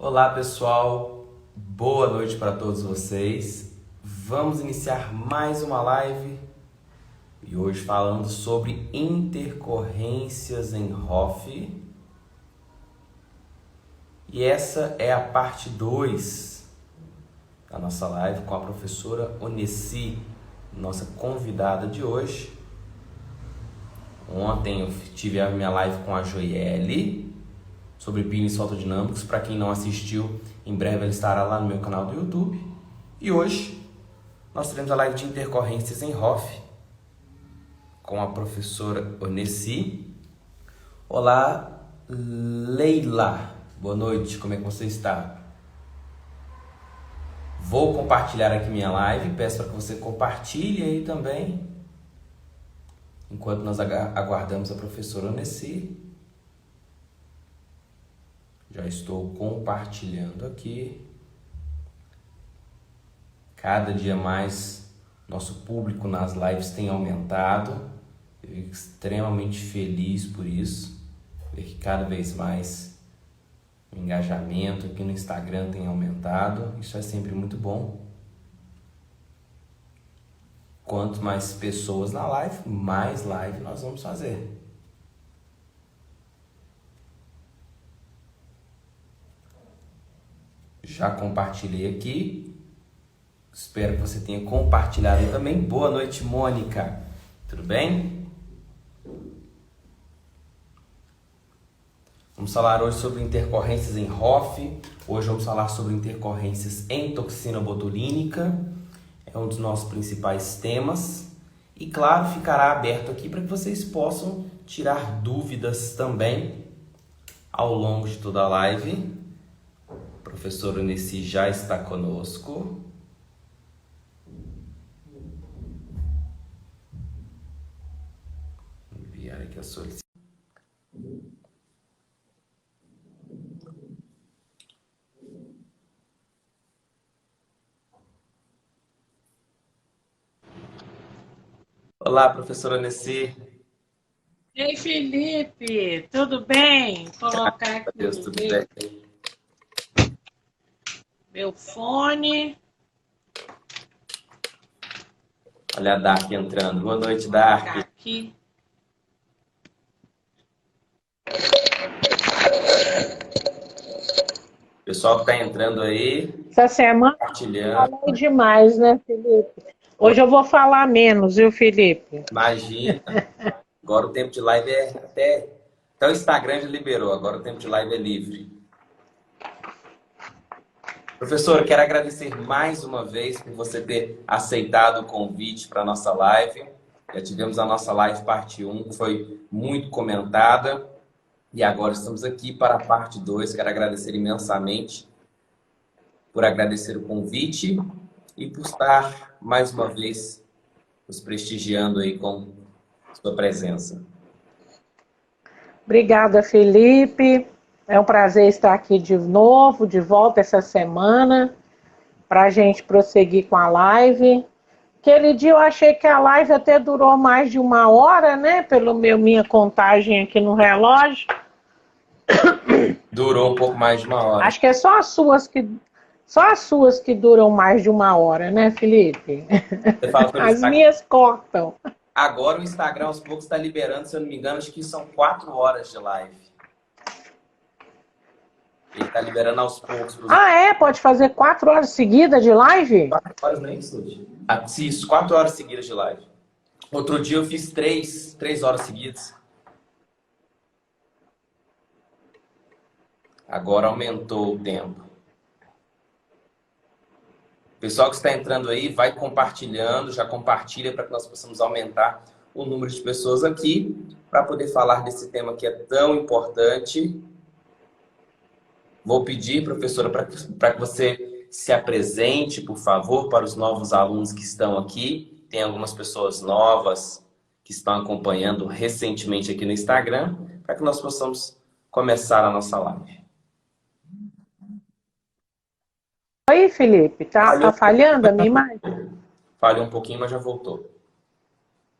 Olá pessoal, boa noite para todos vocês. Vamos iniciar mais uma live e hoje falando sobre intercorrências em ROF. E essa é a parte 2 da nossa live com a professora Onesi, nossa convidada de hoje. Ontem eu tive a minha live com a Joiele sobre pins fotodinâmicos. Para quem não assistiu, em breve ela estará lá no meu canal do YouTube. E hoje nós teremos a live de intercorrências em ROF com a professora Onesi. Olá, Leila. Boa noite, como é que você está? Vou compartilhar aqui minha live, peço para que você compartilhe aí também, enquanto nós aguardamos a professora Onesi. Já estou compartilhando aqui. Cada dia mais nosso público nas lives tem aumentado. Eu fico extremamente feliz por isso. Ver que cada vez mais o engajamento aqui no Instagram tem aumentado. Isso é sempre muito bom. Quanto mais pessoas na live, mais live nós vamos fazer. Já compartilhei aqui. Espero que você tenha compartilhado também. Boa noite, Mônica. Tudo bem? Vamos falar hoje sobre intercorrências em ROF. Hoje vamos falar sobre intercorrências em toxina botulínica. É um dos nossos principais temas. E claro, ficará aberto aqui para que vocês possam tirar dúvidas também ao longo de toda a live. O professor Onesi já está conosco. Vou enviar aqui a solicitação. Olá, professora Onesi. Ei, Felipe, tudo bem? Vou colocar aqui Deus, tudo bem? meu fone. Olha a Dark entrando. Boa noite, Vou Dark. colocar aqui. Pessoal que está entrando aí, Essa semana eu compartilhando. falei demais, né, Felipe? Hoje eu vou falar menos, viu, Felipe? Imagina. Agora o tempo de live é até o Instagram já liberou. Agora o tempo de live é livre. Professor, quero agradecer mais uma vez por você ter aceitado o convite para a nossa live. Já tivemos a nossa live parte 1, que foi muito comentada. E agora estamos aqui para a parte 2. Quero agradecer imensamente por agradecer o convite e por estar mais uma vez nos prestigiando aí com sua presença. Obrigada, Felipe. É um prazer estar aqui de novo, de volta essa semana, para a gente prosseguir com a live. Aquele dia eu achei que a live até durou mais de 1 hora, né? Pelo minha contagem aqui no relógio. Durou um pouco mais de 1 hora. Acho que é só as suas que duram mais de 1 hora, né, Felipe? Você fala pelo As Instagram. minhas cortam. Agora o Instagram aos poucos está liberando, se eu não me engano, acho que são 4 horas de live. Ele está liberando aos poucos. Ah, é? Pode fazer 4 horas seguidas de live? 4 horas, não é isso? Isso, 4 horas seguidas de live. Outro dia eu fiz 3 horas seguidas. Agora aumentou o tempo. Pessoal que está entrando aí, vai compartilhando, já compartilha para que nós possamos aumentar o número de pessoas aqui para poder falar desse tema que é tão importante. Vou pedir, professora, para que você se apresente, por favor, para os novos alunos que estão aqui. Tem algumas pessoas novas que estão acompanhando recentemente aqui no Instagram, para que nós possamos começar a nossa live. Oi, Felipe, tá falhando a minha imagem? Falhou um pouquinho, mas já voltou.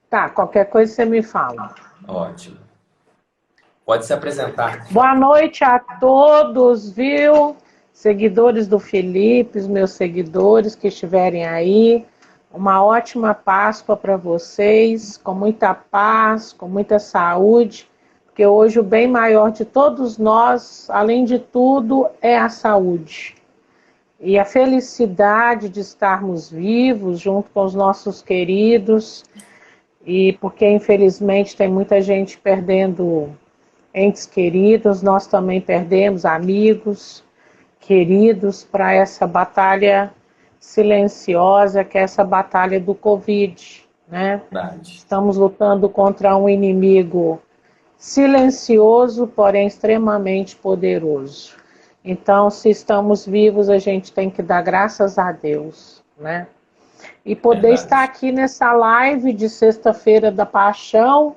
Tá, qualquer coisa você me fala. Ótimo. Pode se apresentar. Boa noite a todos, viu? seguidores do Felipe, os meus seguidores que estiverem aí. Uma ótima Páscoa para vocês, com muita paz, com muita saúde, porque hoje o bem maior de todos nós, além de tudo, é a saúde. E a felicidade de estarmos vivos junto com os nossos queridos, e porque infelizmente tem muita gente perdendo entes queridos, nós também perdemos amigos queridos para essa batalha silenciosa, que é essa batalha do Covid, né? Verdade. Estamos lutando contra um inimigo silencioso, porém extremamente poderoso. Então, se estamos vivos, a gente tem que dar graças a Deus, né? E poder estar aqui nessa live de sexta-feira da Paixão,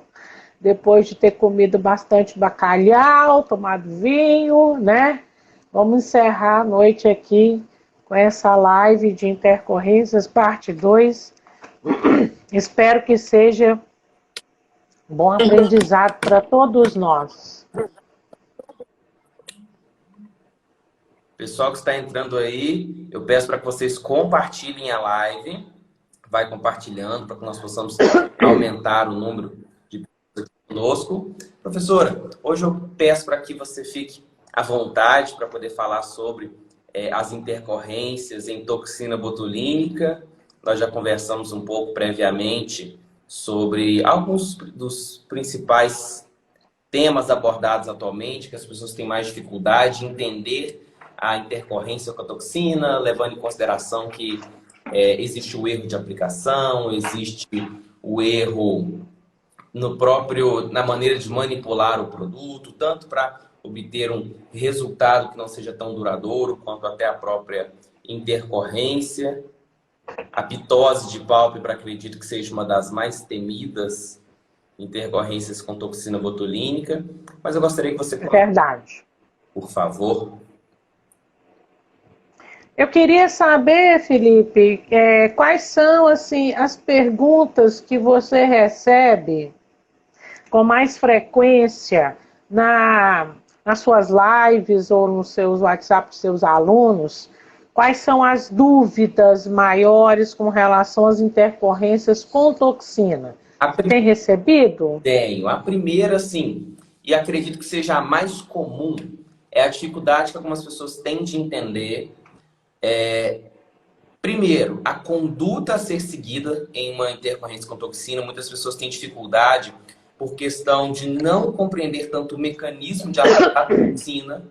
depois de ter comido bastante bacalhau, tomado vinho, né? Vamos encerrar a noite aqui com essa live de intercorrências, parte 2. Espero que seja um bom aprendizado para todos nós. Pessoal que está entrando aí, eu peço para que vocês compartilhem a live. Vai compartilhando para que nós possamos aumentar o número de pessoas aqui conosco. Professora, hoje eu peço para que você fique à vontade para poder falar sobre as intercorrências em toxina botulínica. Nós já conversamos um pouco previamente sobre alguns dos principais temas abordados atualmente, que as pessoas têm mais dificuldade em entender a intercorrência com a toxina, levando em consideração que existe o erro de aplicação, existe o erro na maneira de manipular o produto, tanto para obter um resultado que não seja tão duradouro, quanto até a própria intercorrência. A pitose de pálpebra, acredito que seja uma das mais temidas intercorrências com toxina botulínica, mas eu gostaria que você... Verdade. Por favor. Eu queria saber, Felipe, quais são assim, as perguntas que você recebe com mais frequência nas suas lives ou nos seus WhatsApp dos seus alunos. Quais são as dúvidas maiores com relação às intercorrências com toxina? Você tem recebido? Tenho. A primeira, sim, e acredito que seja a mais comum, é a dificuldade que algumas pessoas têm de entender. Primeiro, a conduta a ser seguida em uma intercorrência com toxina. Muitas pessoas têm dificuldade por questão de não compreender tanto o mecanismo de aplicar a toxina.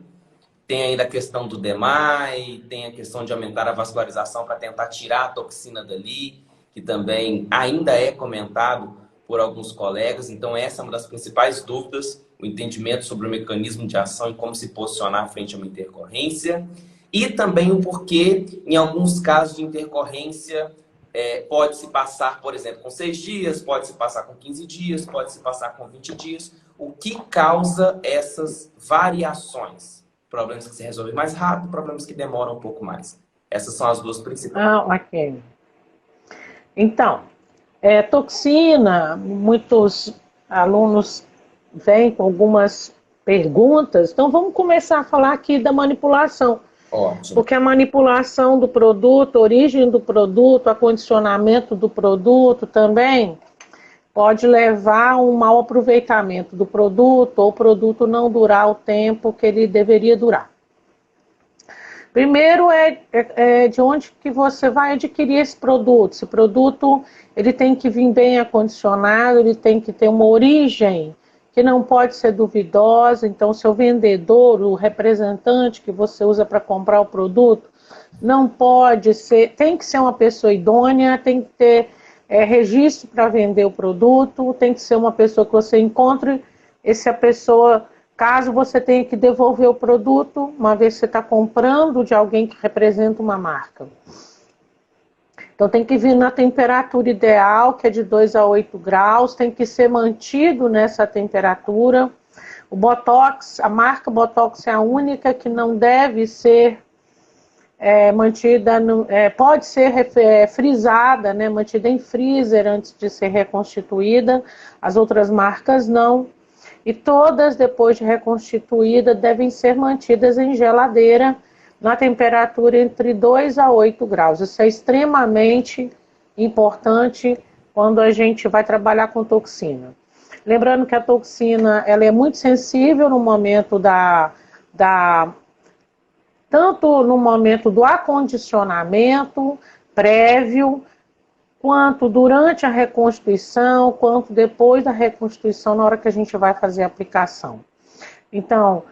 Tem ainda a questão do DMAI, tem a questão de aumentar a vascularização para tentar tirar a toxina dali, que também ainda é comentado por alguns colegas. Então essa é uma das principais dúvidas, o entendimento sobre o mecanismo de ação e como se posicionar frente a uma intercorrência. E também o porquê, em alguns casos de intercorrência, pode-se passar, por exemplo, com 6 dias, pode-se passar com 15 dias, pode-se passar com 20 dias. O que causa essas variações? Problemas que se resolvem mais rápido, problemas que demoram um pouco mais. Essas são as duas principais. Ok. Então, toxina, muitos alunos vêm com algumas perguntas. Então, vamos começar a falar aqui da manipulação. Ótimo. Porque a manipulação do produto, a origem do produto, acondicionamento do produto também pode levar a um mau aproveitamento do produto ou o produto não durar o tempo que ele deveria durar. Primeiro de onde que você vai adquirir esse produto. Esse produto ele tem que vir bem acondicionado, ele tem que ter uma origem que não pode ser duvidosa. Então, seu vendedor, o representante que você usa para comprar o produto, não pode ser, tem que ser uma pessoa idônea, tem que ter registro para vender o produto, tem que ser uma pessoa que você encontre essa pessoa, caso você tenha que devolver o produto, uma vez que você está comprando de alguém que representa uma marca. Então tem que vir na temperatura ideal, que é de 2 a 8 graus, tem que ser mantido nessa temperatura. O Botox, a marca Botox é a única que não deve ser mantida, pode ser frisada, né, mantida em freezer antes de ser reconstituída. As outras marcas não. E todas, depois de reconstituída, devem ser mantidas em geladeira, na temperatura entre 2 a 8 graus. Isso é extremamente importante quando a gente vai trabalhar com toxina. Lembrando que a toxina ela é muito sensível no momento tanto no momento do acondicionamento prévio, quanto durante a reconstituição, quanto depois da reconstituição, na hora que a gente vai fazer a aplicação. Então,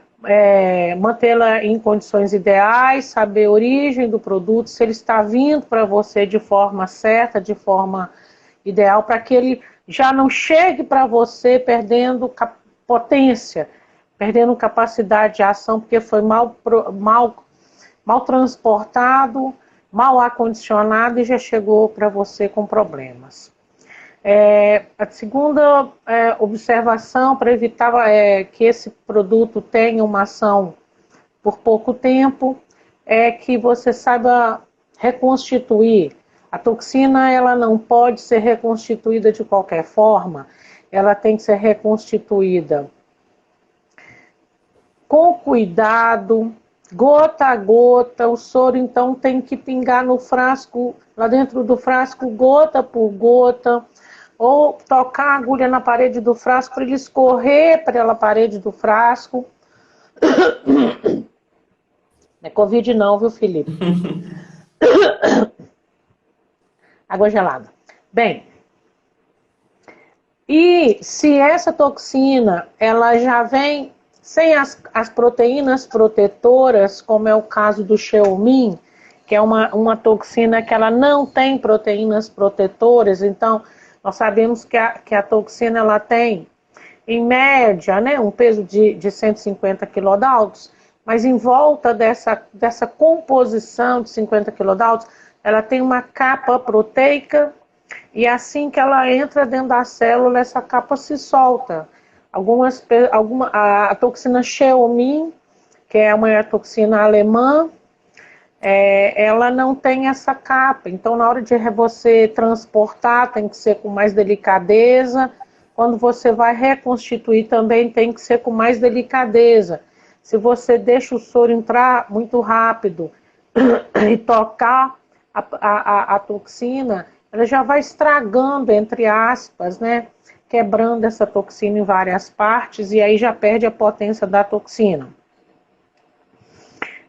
mantê-la em condições ideais, saber a origem do produto, se ele está vindo para você de forma certa, de forma ideal, para que ele já não chegue para você perdendo potência, perdendo capacidade de ação, porque foi mal transportado, mal acondicionado e já chegou para você com problemas. A segunda observação para evitar que esse produto tenha uma ação por pouco tempo é que você saiba reconstituir. A toxina ela não pode ser reconstituída de qualquer forma, ela tem que ser reconstituída com cuidado, gota a gota. O soro então tem que pingar no frasco, lá dentro do frasco, gota por gota, ou tocar a agulha na parede do frasco para ele escorrer pela parede do frasco. Não é Covid não, viu, Felipe? Água gelada. Bem, e se essa toxina ela já vem sem as proteínas protetoras, como é o caso do Xeomin, que é uma toxina que ela não tem proteínas protetoras, então nós sabemos que a toxina ela tem, em média, né, um peso de 150 quilodaltos, mas em volta dessa composição de 50 quilodaltos, ela tem uma capa proteica, e assim que ela entra dentro da célula, essa capa se solta. A toxina Xeomin, que é uma toxina alemã, ela não tem essa capa. Então, na hora de você transportar, tem que ser com mais delicadeza. Quando você vai reconstituir, também tem que ser com mais delicadeza. Se você deixa o soro entrar muito rápido e tocar a toxina, ela já vai estragando, entre aspas, né? Quebrando essa toxina em várias partes, e aí já perde a potência da toxina.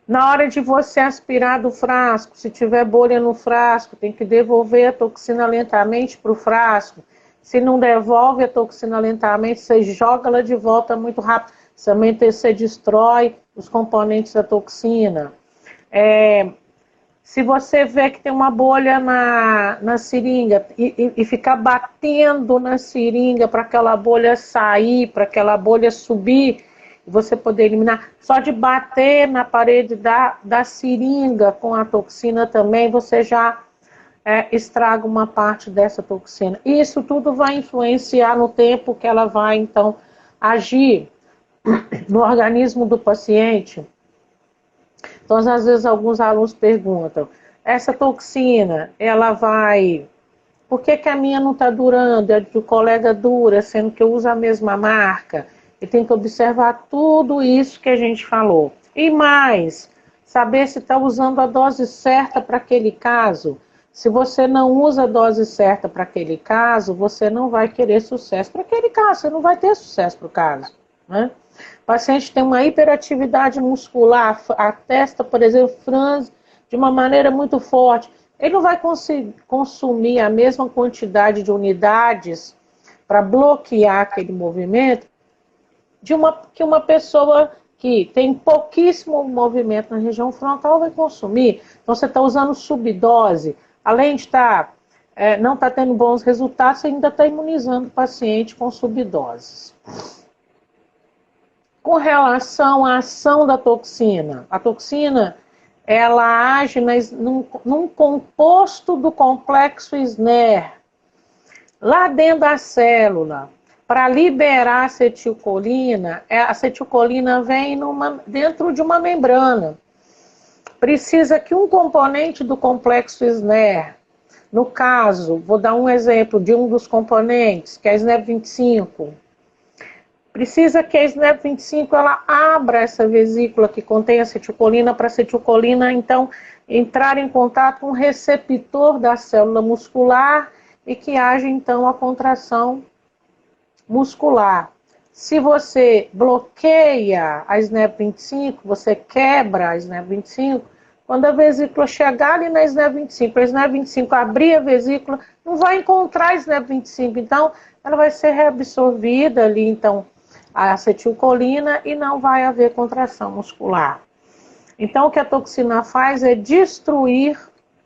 Na hora de você aspirar do frasco, se tiver bolha no frasco, tem que devolver a toxina lentamente para o frasco. Se não devolve a toxina lentamente, você joga ela de volta muito rápido. Também você destrói os componentes da toxina. Se você vê que tem uma bolha na seringa e ficar batendo na seringa para aquela bolha sair, para aquela bolha subir, e você poder eliminar, só de bater na parede da seringa com a toxina também, você já estraga uma parte dessa toxina. E isso tudo vai influenciar no tempo que ela vai, então, agir no organismo do paciente. Então, às vezes, alguns alunos perguntam, essa toxina, ela vai... Por que a minha não está durando? A do colega dura, sendo que eu uso a mesma marca? E tem que observar tudo isso que a gente falou. E mais, saber se está usando a dose certa para aquele caso. Se você não usa a dose certa para aquele caso, você não vai querer sucesso para aquele caso. Você não vai ter sucesso para o caso, né? O paciente tem uma hiperatividade muscular, a testa, por exemplo, franze de uma maneira muito forte. Ele não vai consumir a mesma quantidade de unidades para bloquear aquele movimento que uma pessoa que tem pouquíssimo movimento na região frontal vai consumir. Então você está usando subdose, além de não estar tendo bons resultados, você ainda está imunizando o paciente com subdoses. Com relação à ação da toxina, a toxina ela age num composto do complexo SNER, lá dentro da célula. Para liberar a acetilcolina vem dentro de uma membrana. Precisa que um componente do complexo SNER, no caso, vou dar um exemplo de um dos componentes, que é a SNER25, precisa que a SNAP25 ela abra essa vesícula que contém acetilcolina para a acetilcolina, então, entrar em contato com o receptor da célula muscular e que haja, então, a contração muscular. Se você bloqueia a SNAP25, você quebra a SNAP25, quando a vesícula chegar ali na SNAP25, a SNAP25 abrir a vesícula, não vai encontrar a SNAP25, então ela vai ser reabsorvida ali, então, a acetilcolina e não vai haver contração muscular. Então, o que a toxina faz é destruir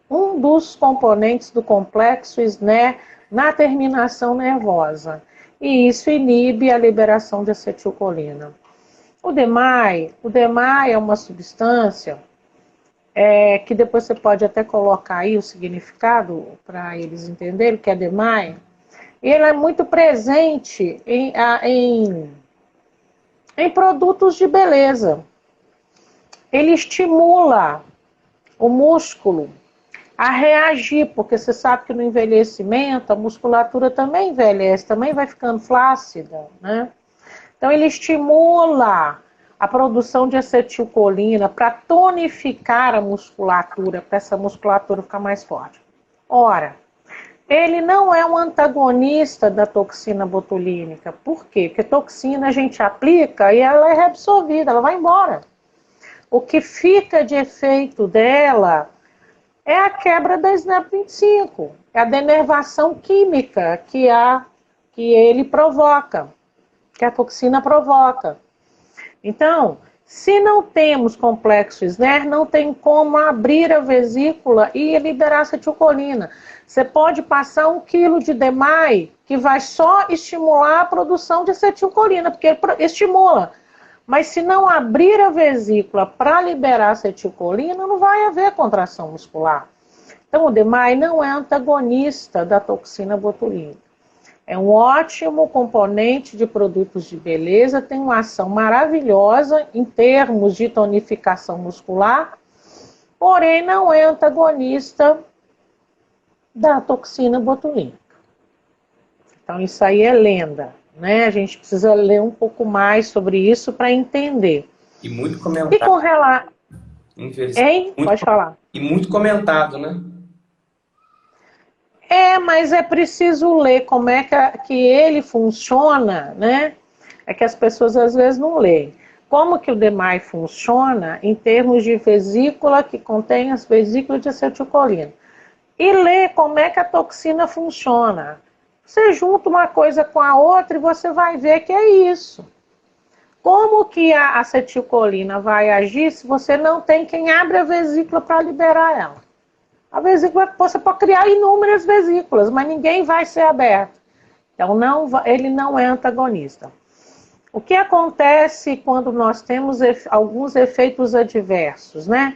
um dos componentes do complexo SNER na terminação nervosa. E isso inibe a liberação de acetilcolina. O DMAI é uma substância que depois você pode até colocar aí o significado para eles entenderem o que é DMAI. Ele é muito presente em produtos de beleza. Ele estimula o músculo a reagir, porque você sabe que no envelhecimento a musculatura também envelhece, também vai ficando flácida, né? Então ele estimula a produção de acetilcolina para tonificar a musculatura, para essa musculatura ficar mais forte. Ora, ele não é um antagonista da toxina botulínica. Por quê? Porque toxina a gente aplica e ela é reabsorvida, ela vai embora. O que fica de efeito dela é a quebra da SNAP25, é a denervação química que ele provoca, que a toxina provoca. Então, se não temos complexo SNER, não tem como abrir a vesícula e liberar acetilcolina. Você pode passar 1 kg de DMAI, que vai só estimular a produção de acetilcolina, porque ele estimula. Mas se não abrir a vesícula para liberar acetilcolina, não vai haver contração muscular. Então, o DMAI não é antagonista da toxina botulínica. É um ótimo componente de produtos de beleza, tem uma ação maravilhosa em termos de tonificação muscular, porém não é antagonista da toxina botulínica. Então, isso aí é lenda, né? A gente precisa ler um pouco mais sobre isso para entender. E muito comentado. E com relação... Hein? Pode falar. E muito comentado, né? Mas é preciso ler como é que ele funciona, né? É que as pessoas às vezes não leem. Como que o DMAI funciona em termos de vesícula que contém as vesículas de acetilcolina. E ler como é que a toxina funciona. Você junta uma coisa com a outra e você vai ver que é isso. Como que a acetilcolina vai agir se você não tem quem abre a vesícula para liberar ela? A vesícula, você pode criar inúmeras vesículas, mas ninguém vai ser aberto. Então, ele não é antagonista. O que acontece quando nós temos alguns efeitos adversos, né?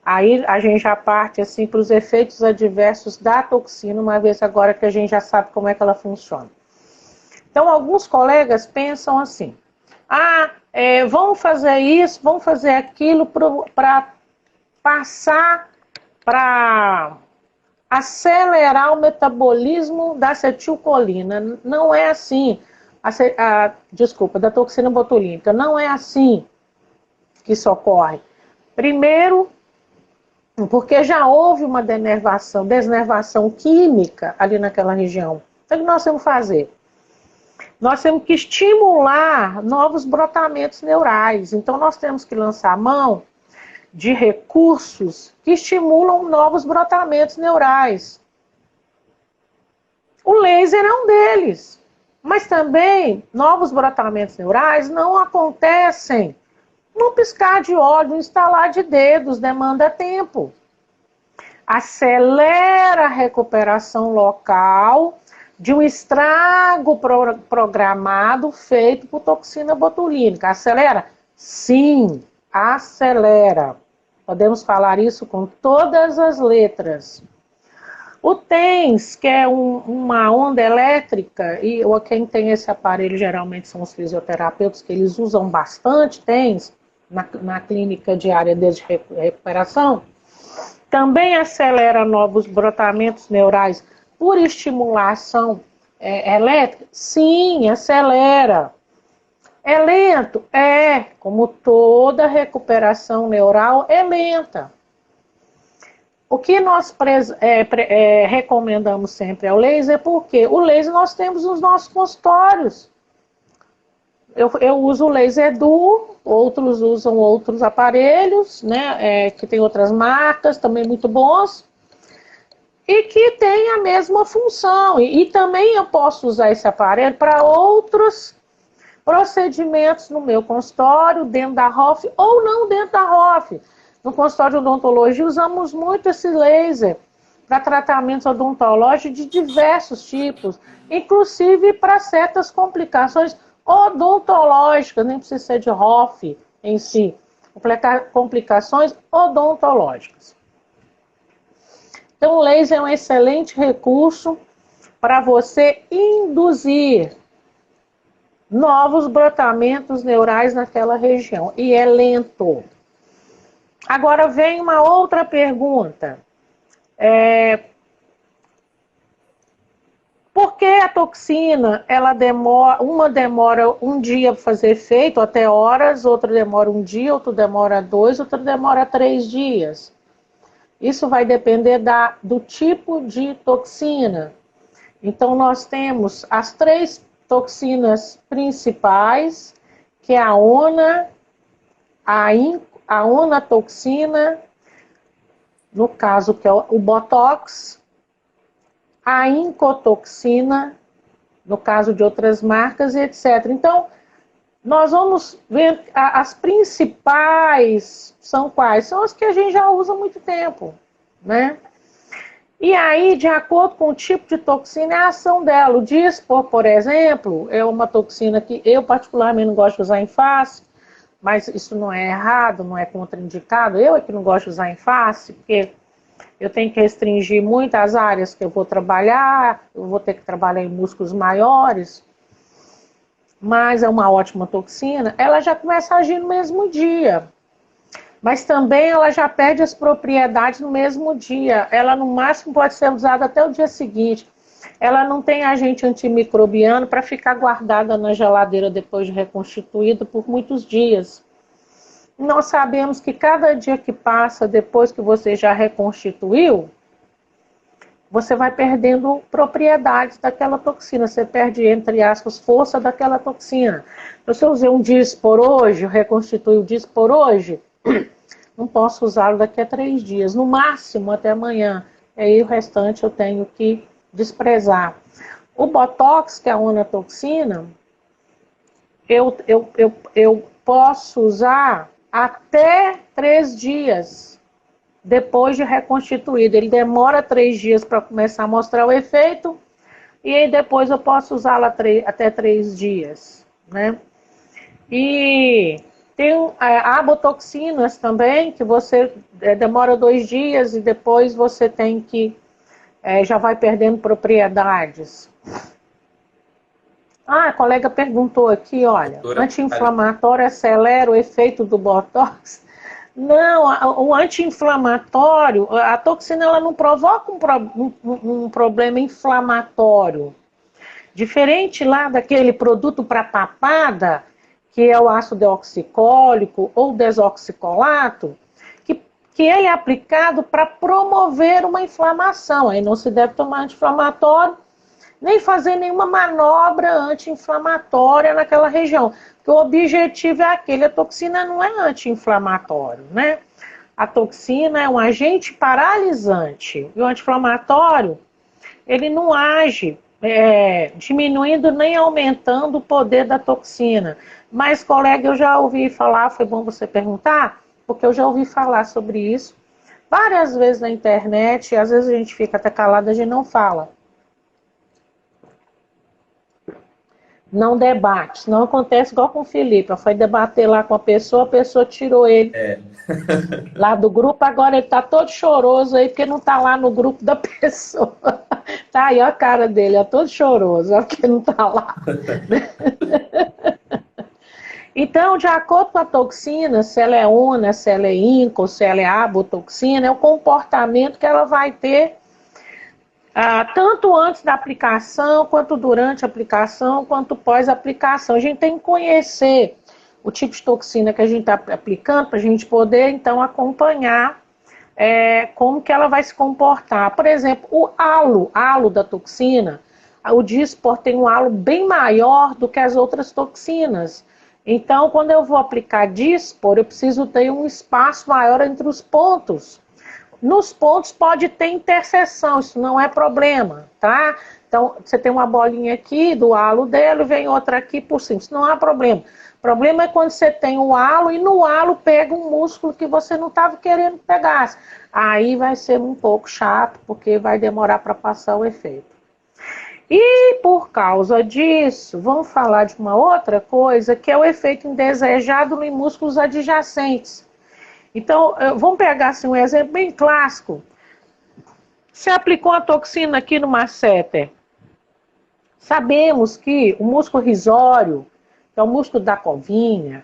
Aí a gente já parte assim, para os efeitos adversos da toxina, uma vez agora que a gente já sabe como é que ela funciona. Então, alguns colegas pensam assim, vamos fazer isso, vamos fazer aquilo para passar para acelerar o metabolismo da acetilcolina. Não é assim, da toxina botulínica, não é assim que isso ocorre. Primeiro, porque já houve uma desnervação química ali naquela região. Então, o que nós temos que fazer? Nós temos que estimular novos brotamentos neurais. Então, nós temos que lançar a mão de recursos que estimulam novos brotamentos neurais. O laser é um deles. Mas também, novos brotamentos neurais não acontecem num piscar de olhos, num estalar de dedos, demanda tempo. Acelera a recuperação local de um estrago programado feito por toxina botulínica. Acelera? Sim, acelera. Podemos falar isso com todas as letras. O TENS, que é uma onda elétrica, e quem tem esse aparelho geralmente são os fisioterapeutas, que eles usam bastante TENS na clínica diária de recuperação, também acelera novos brotamentos neurais por estimulação elétrica? Sim, acelera. É lento? É, como toda recuperação neural é lenta. O que nós recomendamos sempre é o laser, porque o laser nós temos nos nossos consultórios. Eu uso o laser duo, outros usam outros aparelhos, né, que tem outras marcas também muito bons, e que tem a mesma função. E também eu posso usar esse aparelho para outros procedimentos no meu consultório, dentro da ROF ou não dentro da ROF. No consultório de odontologia usamos muito esse laser para tratamentos odontológicos de diversos tipos, inclusive para certas complicações odontológicas, nem precisa ser de ROF em si, complicações odontológicas. Então o laser é um excelente recurso para você induzir novos brotamentos neurais naquela região, e é lento. Agora vem uma outra pergunta. Por que a toxina, uma demora um dia para fazer efeito, até horas, outra demora um dia, outra demora 2, outra demora 3 dias? Isso vai depender do tipo de toxina. Então nós temos as 3 toxinas principais, que é a ONA, a onatoxina, no caso que é o Botox, a incotoxina, no caso de outras marcas, etc. Então, nós vamos ver as principais são quais? São as que a gente já usa há muito tempo, né? E aí, de acordo com o tipo de toxina, é a ação dela. O Dyspor, por exemplo, é uma toxina que eu particularmente não gosto de usar em face, mas isso não é errado, não é contraindicado. Eu é que não gosto de usar em face, porque eu tenho que restringir muito as áreas que eu vou trabalhar, eu vou ter que trabalhar em músculos maiores, mas é uma ótima toxina. Ela já começa a agir no mesmo dia, mas também ela já perde as propriedades no mesmo dia. Ela, no máximo, pode ser usada até o dia seguinte. Ela não tem agente antimicrobiano para ficar guardada na geladeira depois de reconstituída por muitos dias. Nós sabemos que cada dia que passa depois que você já reconstituiu, você vai perdendo propriedades daquela toxina. Você perde, entre aspas, força daquela toxina. Então, se eu usei um Dyspor hoje, reconstitui o Dyspor hoje, não posso usá-lo daqui a 3 dias, no máximo até amanhã. E aí o restante eu tenho que desprezar. O Botox, que é a onatoxina, eu posso usar até 3 dias depois de reconstituído. Ele demora 3 dias para começar a mostrar o efeito, e aí depois eu posso usá-lo até 3 dias, né? E tem abotoxinas também, que você demora 2 dias e depois você tem que, já vai perdendo propriedades. A colega perguntou aqui, olha, anti-inflamatório acelera o efeito do Botox? Não, o anti-inflamatório, a toxina ela não provoca um problema inflamatório. Diferente lá daquele produto para papada, que é o ácido deoxicólico ou desoxicolato, que ele é aplicado para promover uma inflamação. Aí não se deve tomar anti-inflamatório, nem fazer nenhuma manobra anti-inflamatória naquela região. Porque o objetivo é aquele, a toxina não é anti-inflamatório, né? A toxina é um agente paralisante. E o anti-inflamatório, ele não age diminuindo nem aumentando o poder da toxina. Mas, colega, eu já ouvi falar, foi bom você perguntar, porque eu já ouvi falar sobre isso várias vezes na internet, e às vezes a gente fica até calado, a gente não fala. Não debate, não acontece igual com o Felipe. Foi debater lá com a pessoa tirou ele lá do grupo, agora ele tá todo choroso aí, porque não tá lá no grupo da pessoa. Tá aí, ó a cara dele, ó, todo choroso, ó, porque não tá lá. Então, de acordo com a toxina, se ela é ona, se ela é inco, se ela é abotoxina, é o comportamento que ela vai ter tanto antes da aplicação, quanto durante a aplicação, quanto pós-aplicação. A gente tem que conhecer o tipo de toxina que a gente está aplicando para a gente poder, então, acompanhar como que ela vai se comportar. Por exemplo, o halo da toxina, o Dysport tem um halo bem maior do que as outras toxinas. Então, quando eu vou aplicar Dysport, eu preciso ter um espaço maior entre os pontos. Nos pontos pode ter interseção, isso não é problema, tá? Então, você tem uma bolinha aqui do halo dele, vem outra aqui por cima, isso não há problema. O problema é quando você tem o halo e no halo pega um músculo que você não estava querendo que pegasse. Aí vai ser um pouco chato, porque vai demorar para passar o efeito. E por causa disso, vamos falar de uma outra coisa, que é o efeito indesejado em músculos adjacentes. Então, vamos pegar assim, um exemplo bem clássico. Você aplicou a toxina aqui no masseter. Sabemos que o músculo risório, que é o músculo da covinha,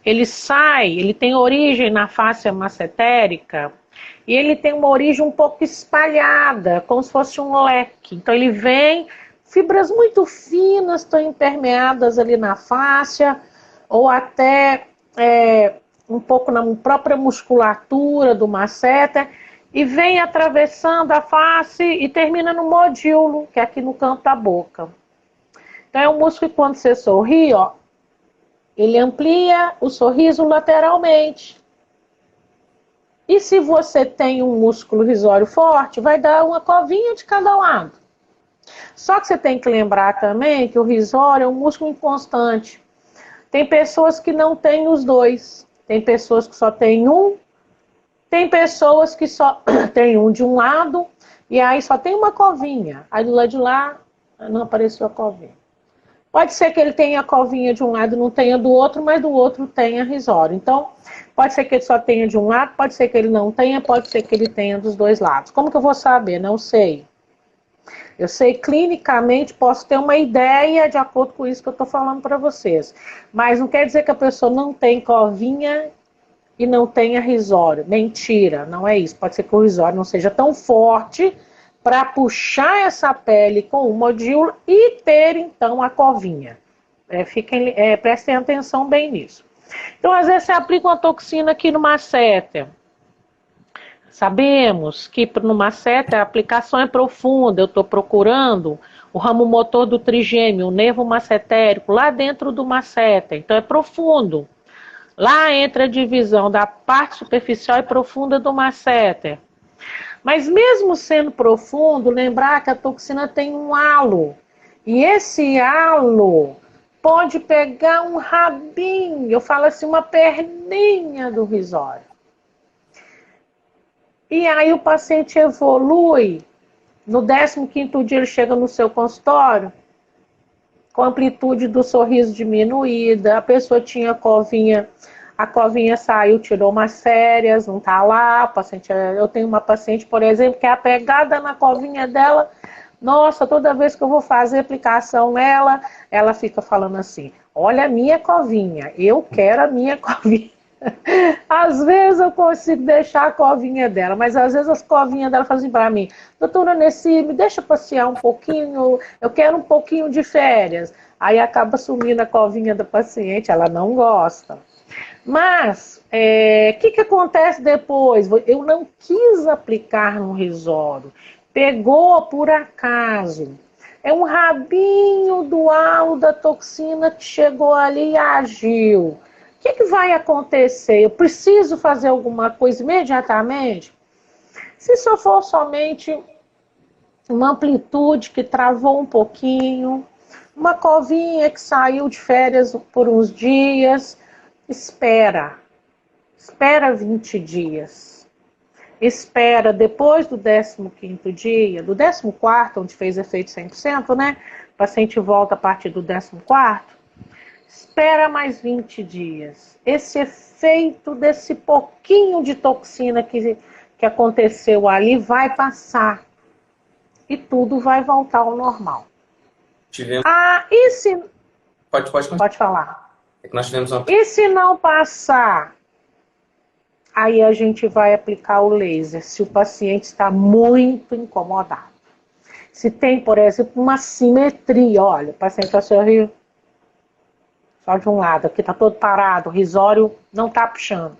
ele tem origem na face massetérica e ele tem uma origem um pouco espalhada, como se fosse um leque. Então ele vem, fibras muito finas estão impermeadas ali na fáscia, ou até um pouco na própria musculatura do masseter, e vem atravessando a face e termina no modíolo, que é aqui no canto da boca. Então é um músculo que quando você sorri, ó, ele amplia o sorriso lateralmente. E se você tem um músculo risório forte, vai dar uma covinha de cada lado. Só que você tem que lembrar também que o risório é um músculo inconstante. Tem pessoas que não têm os dois. Tem pessoas que só têm um. Tem pessoas que só tem um de um lado e aí só tem uma covinha. Aí do lado de lá não apareceu a covinha. Pode ser que ele tenha a covinha de um lado e não tenha do outro, mas do outro tenha risório. Então, pode ser que ele só tenha de um lado, pode ser que ele não tenha, pode ser que ele tenha dos dois lados. Como que eu vou saber? Não sei. Eu sei clinicamente, posso ter uma ideia de acordo com isso que eu estou falando para vocês. Mas não quer dizer que a pessoa não tem covinha e não tenha risório. Mentira, não é isso. Pode ser que o risório não seja tão forte para puxar essa pele com o modíolo e ter, então, a covinha. Prestem atenção bem nisso. Então, às vezes, você aplica uma toxina aqui no masseter. Sabemos que no masseter a aplicação é profunda. Eu estou procurando o ramo motor do trigêmeo, o nervo massetérico, lá dentro do masseter. Então, é profundo. Lá entra a divisão da parte superficial e profunda do masseter. Mas mesmo sendo profundo, lembrar que a toxina tem um halo. E esse halo pode pegar um rabinho, eu falo assim, uma perninha do risório. E aí o paciente evolui, no 15º dia ele chega no seu consultório, com a amplitude do sorriso diminuída, a pessoa tinha a covinha saiu, tirou umas férias, não está lá, eu tenho uma paciente, por exemplo, que é apegada na covinha dela, nossa, toda vez que eu vou fazer aplicação nela, ela fica falando assim, olha a minha covinha, eu quero a minha covinha. Às vezes eu consigo deixar a covinha dela, mas às vezes as covinhas dela fazem para mim, doutora Nessi, me deixa passear um pouquinho, eu quero um pouquinho de férias. Aí acaba sumindo a covinha da paciente, ela não gosta. Mas, que acontece depois? Eu não quis aplicar no risório, pegou por acaso. É um rabinho do halo da toxina que chegou ali e agiu. O que vai acontecer? Eu preciso fazer alguma coisa imediatamente? Se só for somente uma amplitude que travou um pouquinho, uma covinha que saiu de férias por uns dias, espera 20 dias. Espera depois do 15º dia, do 14º, onde fez efeito 100%, né? O paciente volta a partir do 14º. Espera mais 20 dias. Esse efeito desse pouquinho de toxina que aconteceu ali vai passar. E tudo vai voltar ao normal. E se... Pode falar. É que nós tivemos uma... E se não passar? Aí a gente vai aplicar o laser, se o paciente está muito incomodado. Se tem, por exemplo, uma simetria, olha, o paciente está sorrindo só de um lado, aqui está todo parado, o risório não está puxando.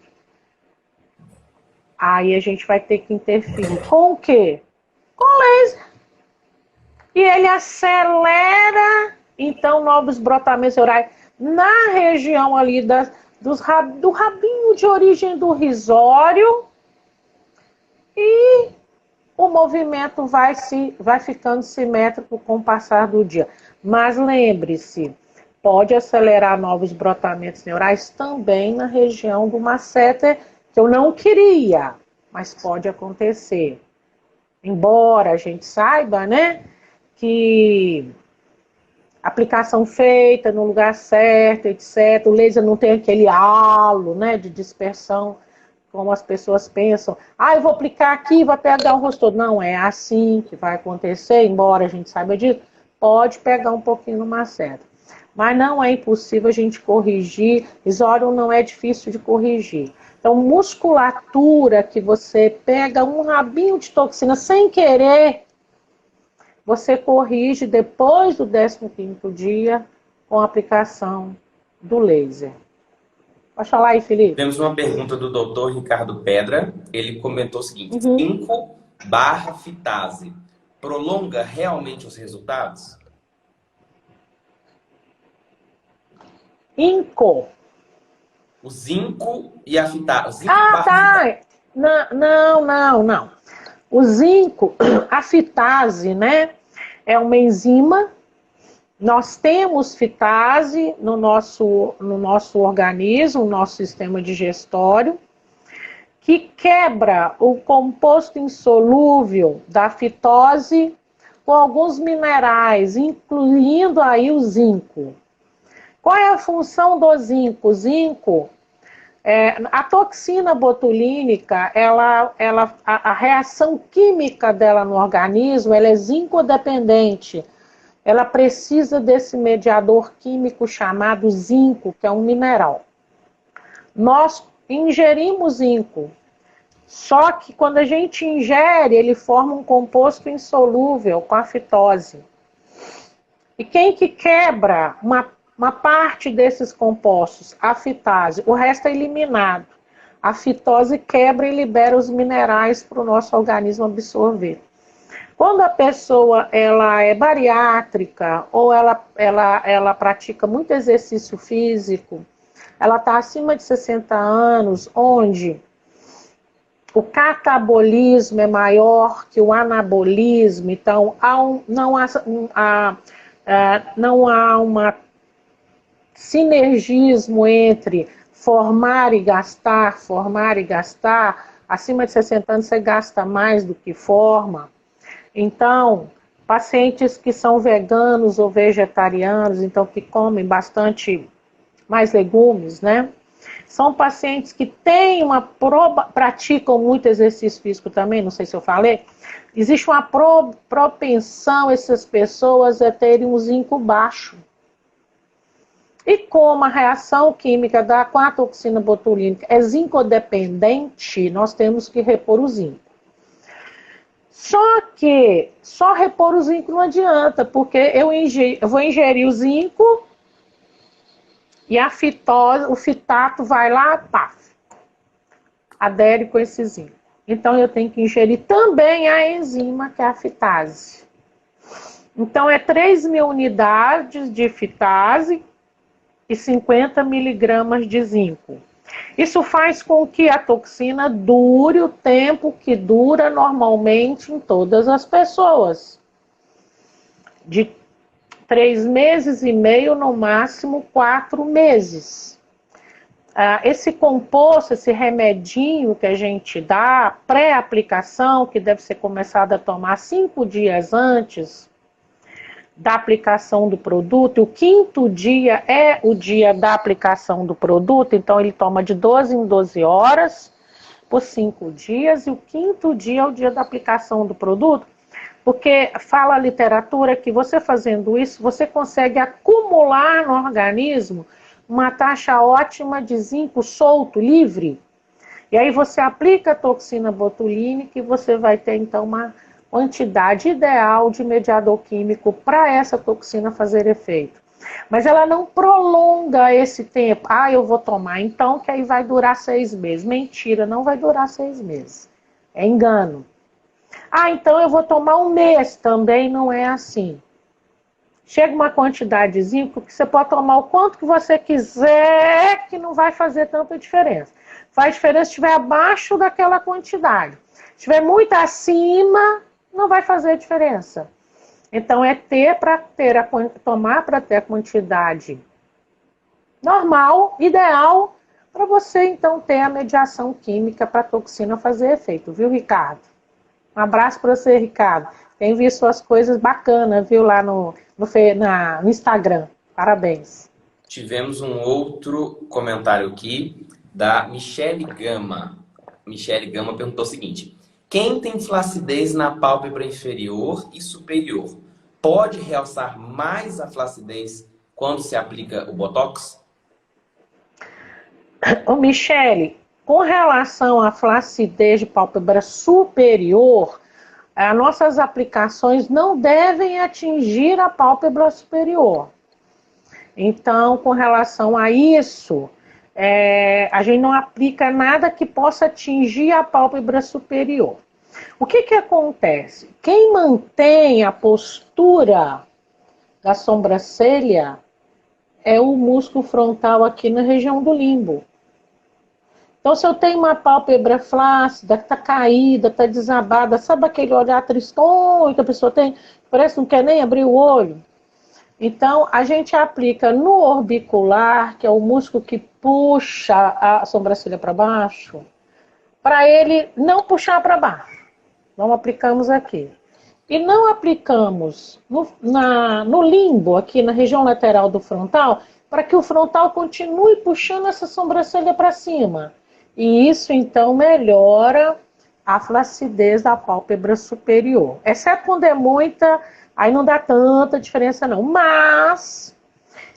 Aí a gente vai ter que interferir. Com o quê? Com laser. E ele acelera, então, novos brotamentos neurais na região ali do rabinho de origem do risório, e o movimento vai ficando simétrico com o passar do dia. Mas lembre-se, pode acelerar novos brotamentos neurais também na região do masseter, que eu não queria, mas pode acontecer. Embora a gente saiba, né, que aplicação feita no lugar certo, etc. O laser não tem aquele halo, né, de dispersão, como as pessoas pensam. Ah, eu vou aplicar aqui e vai pegar o rosto todo. Não é assim que vai acontecer, embora a gente saiba disso. Pode pegar um pouquinho no masseter. Mas não é impossível a gente corrigir. Risório não é difícil de corrigir. Então, musculatura que você pega um rabinho de toxina sem querer, você corrige depois do 15º dia com a aplicação do laser. Pode falar aí, Felipe. Temos uma pergunta do Dr. Ricardo Pedra. Ele comentou o seguinte: 5/fitase prolonga realmente os resultados? O zinco e a fitase. Tá. Não. O zinco, a fitase, né? É uma enzima. Nós temos fitase no nosso organismo, no nosso sistema digestório, que quebra o composto insolúvel da fitose com alguns minerais, incluindo aí o zinco. Qual é a função do zinco? O zinco, a toxina botulínica, a reação química dela no organismo, ela é zincodependente. Ela precisa desse mediador químico chamado zinco, que é um mineral. Nós ingerimos zinco, só que quando a gente ingere, ele forma um composto insolúvel com a fitose. E quem que quebra uma parte desses compostos? A fitase. O resto é eliminado. A fitose quebra e libera os minerais para o nosso organismo absorver. Quando a pessoa ela é bariátrica ou ela pratica muito exercício físico, ela está acima de 60 anos, onde o catabolismo é maior que o anabolismo, então não há um sinergismo entre formar e gastar. Acima de 60 anos você gasta mais do que forma. Então, pacientes que são veganos ou vegetarianos, então que comem bastante mais legumes, né? São pacientes que praticam muito exercício físico também, não sei se eu falei. Existe uma propensão essas pessoas a terem um zinco baixo. E como a reação química com a toxina botulínica é zincodependente, nós temos que repor o zinco. Só que só repor o zinco não adianta, porque eu vou ingerir o zinco e a fitose, o fitato vai lá, pá, adere com esse zinco. Então eu tenho que ingerir também a enzima, que é a fitase. Então é 3.000 unidades de fitase e 50 miligramas de zinco. Isso faz com que a toxina dure o tempo que dura normalmente em todas as pessoas. De 3 meses e meio, no máximo 4 meses. Esse composto, esse remedinho que a gente dá, pré-aplicação, que deve ser começado a tomar 5 dias antes da aplicação do produto, o 5º dia é o dia da aplicação do produto, então ele toma de 12 em 12 horas por 5 dias, e o 5º dia é o dia da aplicação do produto, porque fala a literatura que você fazendo isso, você consegue acumular no organismo uma taxa ótima de zinco solto, livre, e aí você aplica a toxina botulínica e você vai ter então quantidade ideal de mediador químico para essa toxina fazer efeito. Mas ela não prolonga esse tempo. Ah, eu vou tomar então, que aí vai durar 6 meses. Mentira, não vai durar 6 meses. É engano. Ah, então eu vou tomar 1 mês. Também não é assim. Chega uma quantidadezinha, porque você pode tomar o quanto que você quiser, que não vai fazer tanta diferença. Faz diferença se estiver abaixo daquela quantidade. Se estiver muito acima, não vai fazer diferença. Então, é tomar para ter a quantidade normal, ideal, para você, então, ter a mediação química para a toxina fazer efeito, viu, Ricardo? Um abraço para você, Ricardo. Tem visto suas coisas bacanas, viu, lá no Instagram. Parabéns. Tivemos um outro comentário aqui da Michele Gama. Michele Gama perguntou o seguinte: quem tem flacidez na pálpebra inferior e superior pode realçar mais a flacidez quando se aplica o Botox? Ô, Michele, com relação à flacidez de pálpebra superior, as nossas aplicações não devem atingir a pálpebra superior. Então, com relação a isso, a gente não aplica nada que possa atingir a pálpebra superior. O que acontece? Quem mantém a postura da sobrancelha é o músculo frontal aqui na região do limbo. Então, se eu tenho uma pálpebra flácida, que está caída, está desabada, sabe aquele olhar tristonho que a pessoa tem? Parece que não quer nem abrir o olho. Então, a gente aplica no orbicular, que é o músculo que puxa a sobrancelha para baixo, para ele não puxar para baixo. Não aplicamos aqui. E não aplicamos no limbo, aqui na região lateral do frontal, para que o frontal continue puxando essa sobrancelha para cima. E isso, então, melhora a flacidez da pálpebra superior. Exceto quando é muita, aí não dá tanta diferença não. Mas,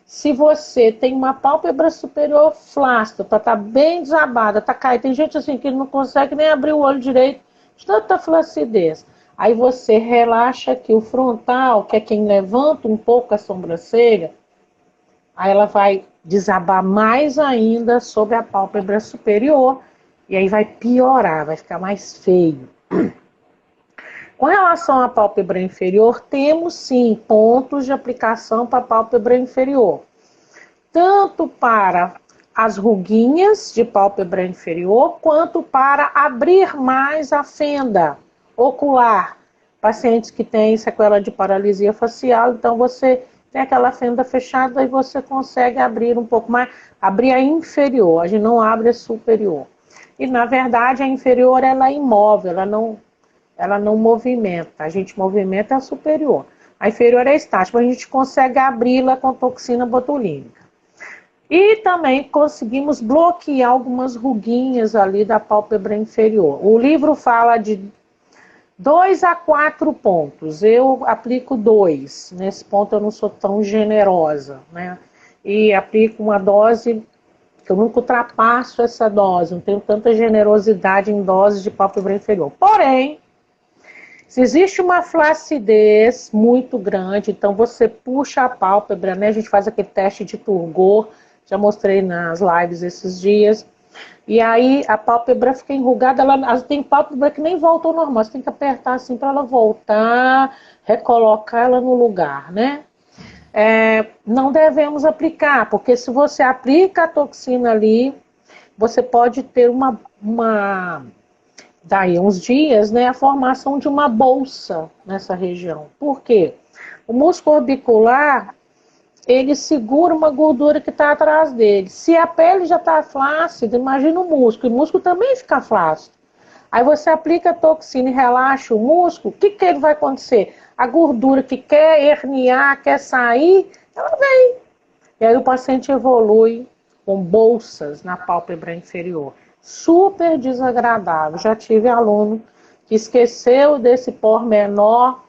se você tem uma pálpebra superior flácida, tá bem desabada, tá caída, tem gente assim que não consegue nem abrir o olho direito, de tanta flacidez. Aí você relaxa aqui o frontal, que é quem levanta um pouco a sobrancelha, aí ela vai desabar mais ainda sobre a pálpebra superior, e aí vai piorar, vai ficar mais feio. Com relação à pálpebra inferior, temos sim pontos de aplicação para a pálpebra inferior. Tanto para as ruguinhas de pálpebra inferior, quanto para abrir mais a fenda ocular. Pacientes que têm sequela de paralisia facial, então você tem aquela fenda fechada e você consegue abrir um pouco mais, abrir a inferior, a gente não abre a superior. E na verdade a inferior ela é imóvel, ela não movimenta, a gente movimenta a superior. A inferior é estática, a gente consegue abri-la com toxina botulínica. E também conseguimos bloquear algumas ruguinhas ali da pálpebra inferior. O livro fala de 2 a 4 pontos, eu aplico 2. Nesse ponto eu não sou tão generosa, né? E aplico uma dose, que eu nunca ultrapasso essa dose, não tenho tanta generosidade em doses de pálpebra inferior. Porém, se existe uma flacidez muito grande, então você puxa a pálpebra, né? A gente faz aquele teste de turgor, já mostrei nas lives esses dias. E aí a pálpebra fica enrugada, tem pálpebra que nem volta ao normal, você tem que apertar assim para ela voltar, recolocar ela no lugar, né? Não devemos aplicar, porque se você aplica a toxina ali, você pode ter daí uns dias, né, a formação de uma bolsa nessa região. Por quê? O músculo orbicular, ele segura uma gordura que está atrás dele. Se a pele já está flácida, imagina o músculo também fica flácido. Aí você aplica a toxina e relaxa o músculo, o que ele vai acontecer? A gordura que quer herniar, quer sair, ela vem. E aí o paciente evolui com bolsas na pálpebra inferior. Super desagradável. Já tive aluno que esqueceu desse pormenor,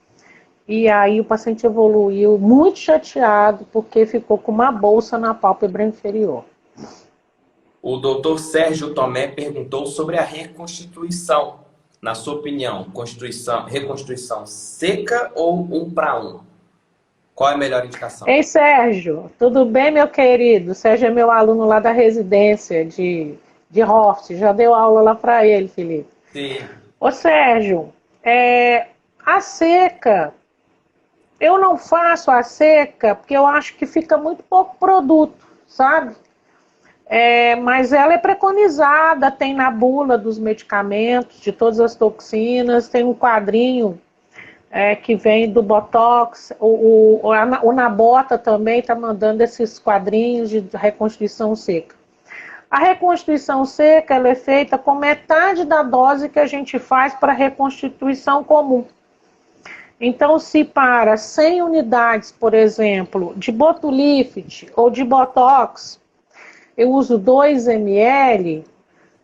e aí o paciente evoluiu muito chateado porque ficou com uma bolsa na pálpebra inferior. O doutor Sérgio Tomé perguntou sobre a reconstituição na sua opinião, reconstituição seca ou 1:1? Qual é a melhor indicação? Ei, Sérgio, tudo bem, meu querido? O Sérgio é meu aluno lá da residência de Hoft. Já deu aula lá para ele, Felipe. Sim. Ô, Sérgio, a seca, eu não faço a seca porque eu acho que fica muito pouco produto, sabe? Mas ela é preconizada, tem na bula dos medicamentos, de todas as toxinas, tem um quadrinho que vem do Botox, o Nabota também está mandando esses quadrinhos de reconstituição seca. A reconstituição seca ela é feita com metade da dose que a gente faz para reconstituição comum. Então, se para 100 unidades, por exemplo, de Botulift ou de Botox, eu uso 2 ml,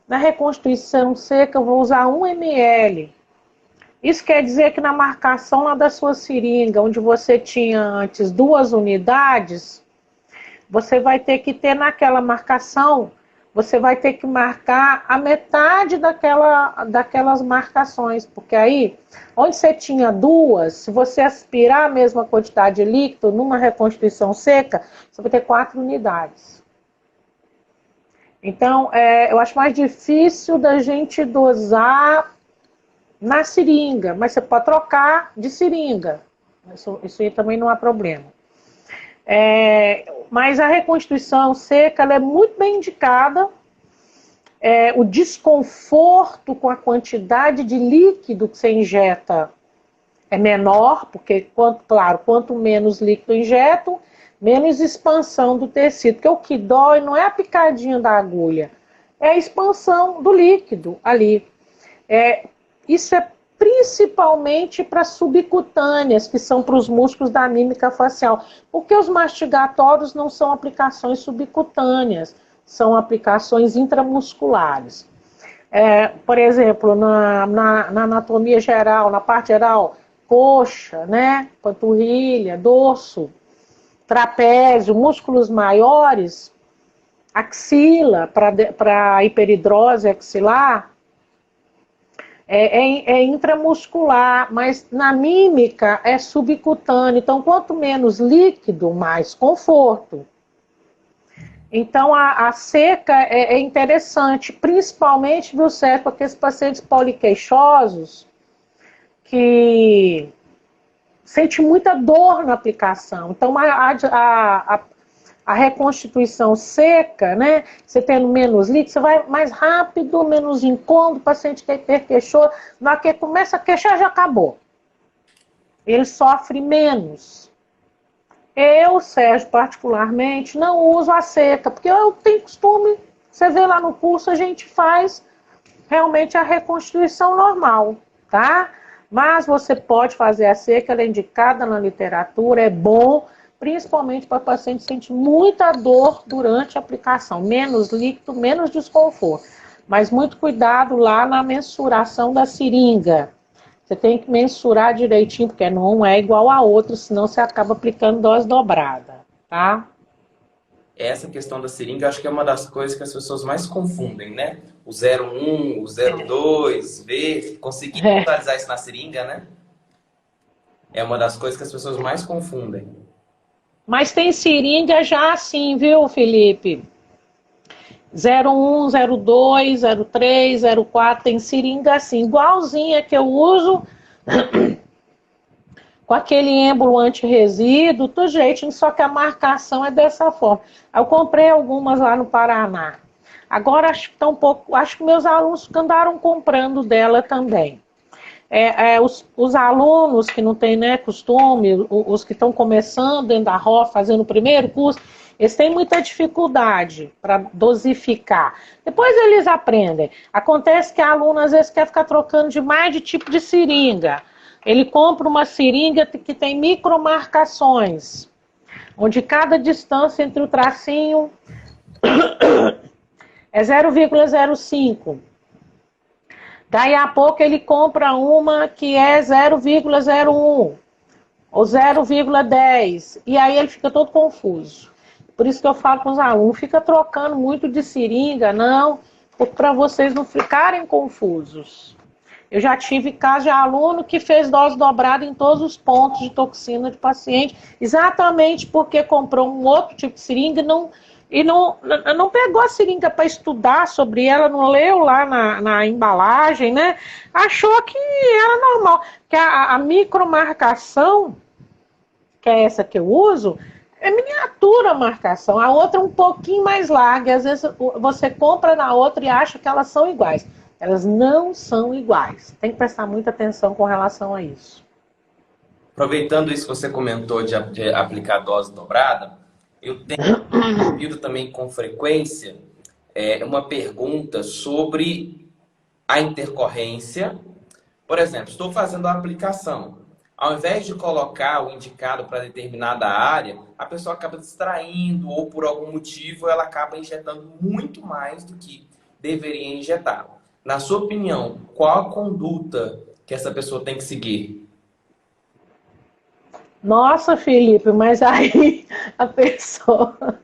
na reconstituição seca eu vou usar 1 ml. Isso quer dizer que na marcação lá da sua seringa, onde você tinha antes 2 unidades, você vai ter que ter naquela marcação, você vai ter que marcar a metade daquelas marcações, porque aí, onde você tinha 2, se você aspirar a mesma quantidade de líquido numa reconstituição seca, você vai ter 4 unidades. Então, eu acho mais difícil da gente dosar na seringa, mas você pode trocar de seringa. Isso aí também não há problema. Mas a reconstituição seca ela é muito bem indicada. O desconforto com a quantidade de líquido que você injeta é menor, porque, quanto menos líquido injeto, menos expansão do tecido. Porque o que dói não é a picadinha da agulha, é a expansão do líquido ali. Isso é principalmente para subcutâneas, que são para os músculos da mímica facial. Porque os mastigatórios não são aplicações subcutâneas, são aplicações intramusculares. Por exemplo, na anatomia geral, na parte geral, coxa, né, panturrilha, dorso, trapézio, músculos maiores, axila, para a hiperidrose axilar, é intramuscular, mas na mímica é subcutâneo. Então, quanto menos líquido, mais conforto. Então, a seca é interessante, principalmente, viu, Sérgio, para aqueles pacientes poliqueixosos que sentem muita dor na aplicação. Então, a reconstituição seca, né? Você tendo menos líquido, você vai mais rápido, menos incômodo, o paciente que é hiperqueixoso, na hora que começa a queixar, já acabou. Ele sofre menos. Eu, Sérgio, particularmente, não uso a seca, porque eu tenho costume, você vê lá no curso, a gente faz realmente a reconstituição normal, tá? Mas você pode fazer a seca, ela é indicada na literatura, é bom, principalmente para paciente que sente muita dor durante a aplicação. Menos líquido, menos desconforto. Mas muito cuidado lá na mensuração da seringa. Você tem que mensurar direitinho, porque não é igual a outra, senão você acaba aplicando dose dobrada, tá? Essa questão da seringa, acho que é uma das coisas que as pessoas mais confundem, né? O 0,1, o 0,2, ver, conseguir visualizar isso na seringa, né? É uma das coisas que as pessoas mais confundem. Mas tem seringa já assim, viu, Felipe? 01, 02, 03, 04, tem seringa assim, igualzinha que eu uso, com aquele êmbolo anti-resíduo, do jeito, só que a marcação é dessa forma. Eu comprei algumas lá no Paraná. Agora acho que tá acho que meus alunos andaram comprando dela também. Os alunos que não têm, né, costume, os que estão começando dentro da ROF, fazendo o primeiro curso, eles têm muita dificuldade para dosificar. Depois eles aprendem. Acontece que a aluna às vezes quer ficar trocando demais de tipo de seringa. Ele compra uma seringa que tem micromarcações, onde cada distância entre o tracinho é 0,05. Daí a pouco ele compra uma que é 0,01 ou 0,10. E aí ele fica todo confuso. Por isso que eu falo com os alunos, fica trocando muito de seringa, não, para vocês não ficarem confusos. Eu já tive caso de aluno que fez dose dobrada em todos os pontos de toxina de paciente, exatamente porque comprou um outro tipo de seringa e não pegou a seringa para estudar sobre ela, não leu lá na embalagem, né? Achou que era normal. Que a micromarcação, que é essa que eu uso, é miniatura a marcação. A outra é um pouquinho mais larga. E às vezes você compra na outra e acha que elas são iguais. Elas não são iguais. Tem que prestar muita atenção com relação a isso. Aproveitando isso que você comentou de aplicar dose dobrada, eu tenho recebido também com frequência uma pergunta sobre a intercorrência. Por exemplo, estou fazendo a aplicação. Ao invés de colocar o indicado para determinada área, a pessoa acaba distraindo ou por algum motivo ela acaba injetando muito mais do que deveria injetar. Na sua opinião, qual a conduta que essa pessoa tem que seguir? Nossa, Felipe, mas aí a pessoa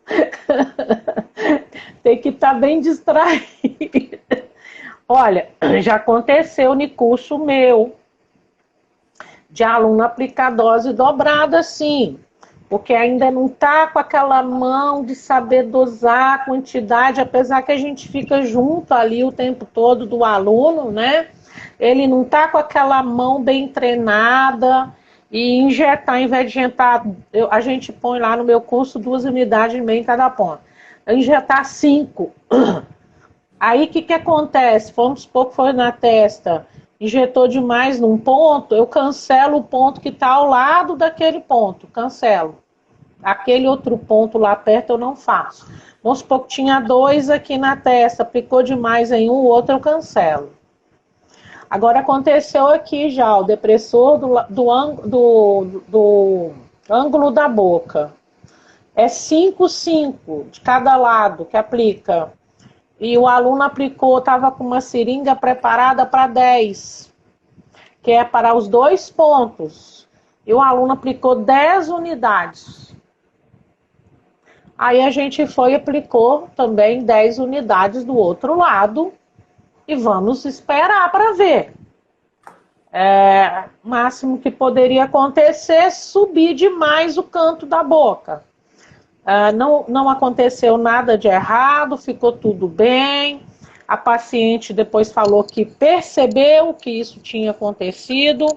tem que estar bem distraída. Olha, já aconteceu no curso meu de aluno aplicar dose dobrada, sim, porque ainda não está com aquela mão de saber dosar a quantidade, apesar que a gente fica junto ali o tempo todo do aluno, né? Ele não está com aquela mão bem treinada e injetar, ao invés de injetar, a gente põe lá no meu curso 2,5 unidades em cada ponto. Injetar 5. Aí o que acontece? Vamos supor que foi na testa, injetou demais num ponto, eu cancelo o ponto que está ao lado daquele ponto, cancelo. Aquele outro ponto lá perto eu não faço. Vamos supor que tinha 2 aqui na testa, aplicou demais em um, o outro eu cancelo. Agora aconteceu aqui já, o depressor do ângulo da boca. É 5 de cada lado que aplica. E o aluno aplicou, estava com uma seringa preparada para 10, que é para os 2 pontos. E o aluno aplicou 10 unidades. Aí a gente foi e aplicou também 10 unidades do outro lado. E vamos esperar para ver. O máximo que poderia acontecer é subir demais o canto da boca. Não aconteceu nada de errado, ficou tudo bem. A paciente depois falou que percebeu que isso tinha acontecido,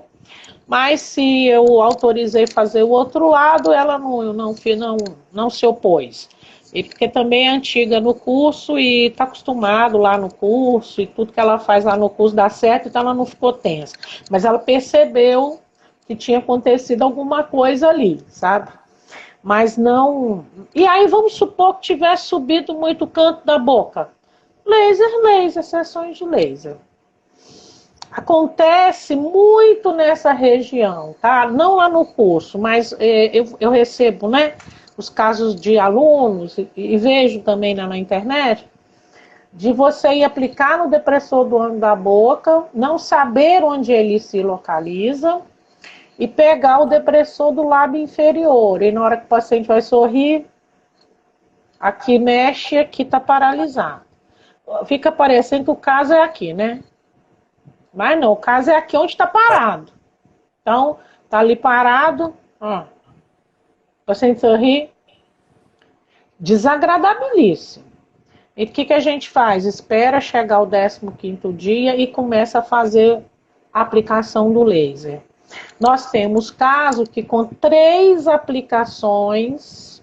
mas se eu autorizei fazer o outro lado, ela não se opôs. E porque também é antiga no curso e está acostumado lá no curso, e tudo que ela faz lá no curso dá certo, então ela não ficou tensa. Mas ela percebeu que tinha acontecido alguma coisa ali, sabe? Mas não... E aí vamos supor que tivesse subido muito o canto da boca. Laser, sessões de laser. Acontece muito nessa região, tá? Não lá no curso, mas eu recebo, né, os casos de alunos e vejo também na internet, de você ir aplicar no depressor do ângulo da boca, não saber onde ele se localiza, e pegar o depressor do lábio inferior. E na hora que o paciente vai sorrir, aqui mexe, aqui está paralisado. Fica parecendo que o caso é aqui, né? Mas não, o caso é aqui onde está parado. Então, está ali parado, ó. O paciente sorri, desagradabilíssimo. E o que a gente faz? Espera chegar o 15º dia e começa a fazer a aplicação do laser. Nós temos casos que com 3 aplicações,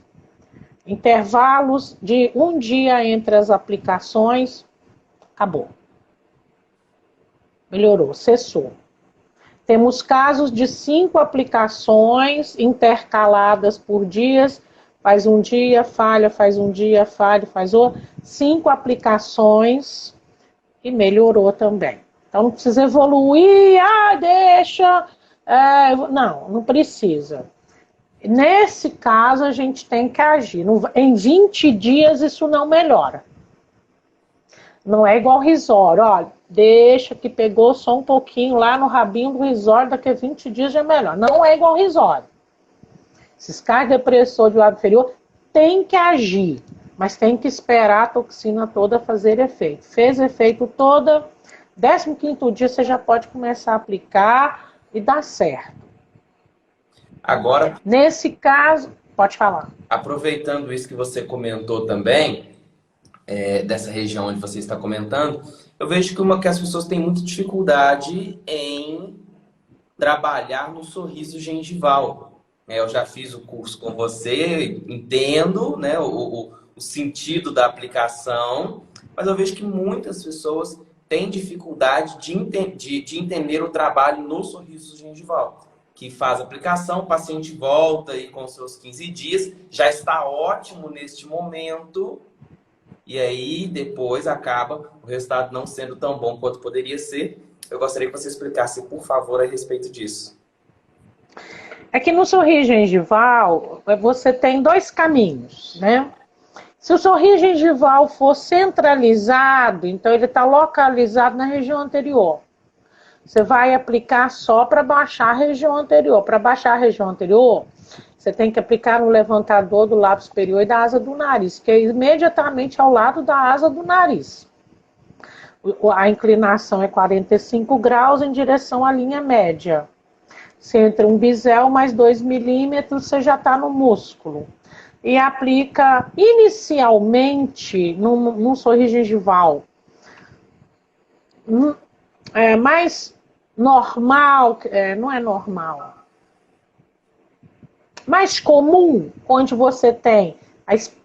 intervalos de 1 dia entre as aplicações, acabou. Melhorou, cessou. Temos casos de 5 aplicações intercaladas por dias, faz um dia, falha, faz um dia, falha, faz outro. 5 aplicações e melhorou também. Então não precisa evoluir, deixa... não precisa. Nesse caso, a gente tem que agir. Em 20 dias, isso não melhora. Não é igual risório. Olha, deixa que pegou só um pouquinho lá no rabinho do risório, daqui a 20 dias já é melhor. Não é igual risório. Esses casos de depressor de lábio inferior tem que agir, mas tem que esperar a toxina toda fazer efeito. Fez efeito toda, 15º dia você já pode começar a aplicar e dar certo. Agora, nesse caso, pode falar. aproveitando isso que você comentou também, dessa região onde você está comentando, eu vejo que as pessoas têm muita dificuldade em trabalhar no sorriso gengival. Eu já fiz o curso com você, entendo, né, o sentido da aplicação, mas eu vejo que muitas pessoas têm dificuldade de entender o trabalho no sorriso gengival. Que faz a aplicação, o paciente volta aí com seus 15 dias, já está ótimo neste momento, e aí depois acaba o resultado não sendo tão bom quanto poderia ser. Eu gostaria que você explicasse, por favor, a respeito disso. É que no sorriso gengival, você tem dois caminhos, né? Se o sorriso gengival for centralizado, então ele está localizado na região anterior. Você vai aplicar só para baixar a região anterior. Para baixar a região anterior, você tem que aplicar no levantador do lábio superior e da asa do nariz, que é imediatamente ao lado da asa do nariz. A inclinação é 45 graus em direção à linha média. Se entre um bisel mais 2 milímetros, você já está no músculo. E aplica inicialmente no sorriso gengival. Mais normal, não é normal. Mais comum, onde você tem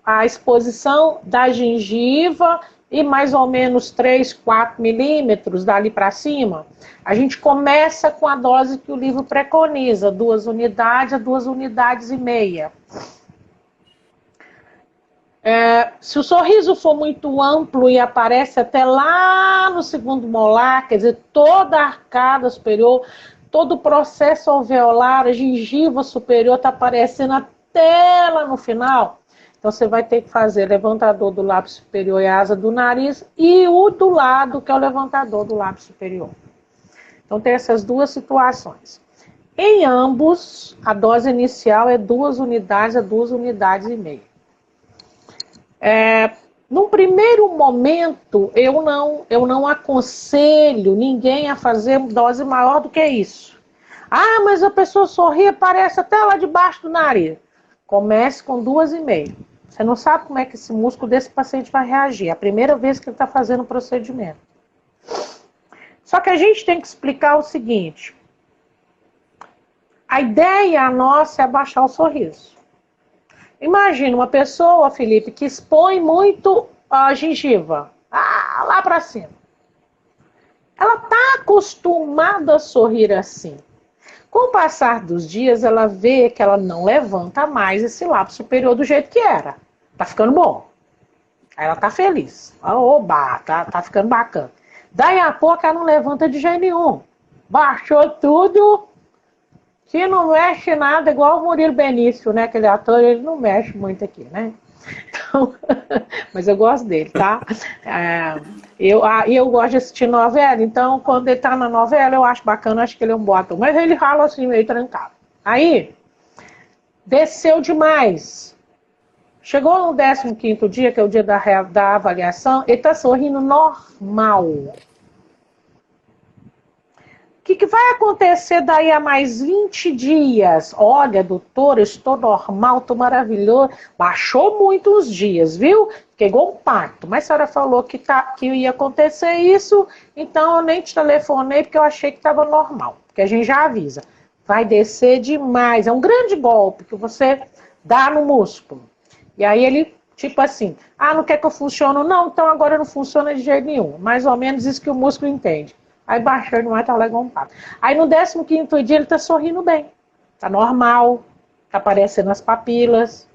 a exposição da gengiva e mais ou menos 3, 4 milímetros dali para cima, a gente começa com a dose que o livro preconiza, 2 unidades a 2 unidades e meia. Se o sorriso for muito amplo e aparece até lá no segundo molar, quer dizer, toda a arcada superior, todo o processo alveolar, a gengiva superior está aparecendo até lá no final, então você vai ter que fazer levantador do lábio superior e asa do nariz e o do lado, que é o levantador do lábio superior. Então tem essas duas situações. Em ambos, a dose inicial é 2 unidades a 2 unidades e meia. No primeiro momento, eu não aconselho ninguém a fazer dose maior do que isso. Ah, mas a pessoa sorri, aparece até lá debaixo do nariz. Comece com 2,5. Você não sabe como é que esse músculo desse paciente vai reagir. É a primeira vez que ele está fazendo o procedimento. Só que a gente tem que explicar o seguinte. A ideia nossa é abaixar o sorriso. Imagina uma pessoa, Felipe, que expõe muito a gengiva. Lá para cima. Ela está acostumada a sorrir assim. Com o passar dos dias, ela vê que ela não levanta mais esse lábio superior do jeito que era. Tá ficando bom. Aí ela tá feliz. Oba, tá ficando bacana. Daí a pouco ela não levanta de jeito nenhum. Baixou tudo, que não mexe nada, igual o Murilo Benício, né? Aquele ator, ele não mexe muito aqui, né? Então, mas eu gosto dele, tá? Eu gosto de assistir novela, então quando ele tá na novela eu acho bacana, acho que ele é um bom ator. Mas ele rala assim meio trancado. Aí, desceu demais. Chegou no 15º dia, que é o dia da avaliação, ele tá sorrindo normal. O que vai acontecer daí a mais 20 dias? Olha, doutora, eu estou normal, estou maravilhoso. Baixou muito os dias, viu? Fiquei igual um pato. Mas a senhora falou que ia acontecer isso, então eu nem te telefonei porque eu achei que estava normal. Porque a gente já avisa. Vai descer demais. É um grande golpe que você dá no músculo. E aí ele, tipo assim, não quer que eu funcione? Não, então agora não funciona de jeito nenhum. Mais ou menos isso que o músculo entende. Aí baixou, não é tá legal um papo. Aí no 15º dia ele tá sorrindo bem. Tá normal, tá aparecendo as papilas.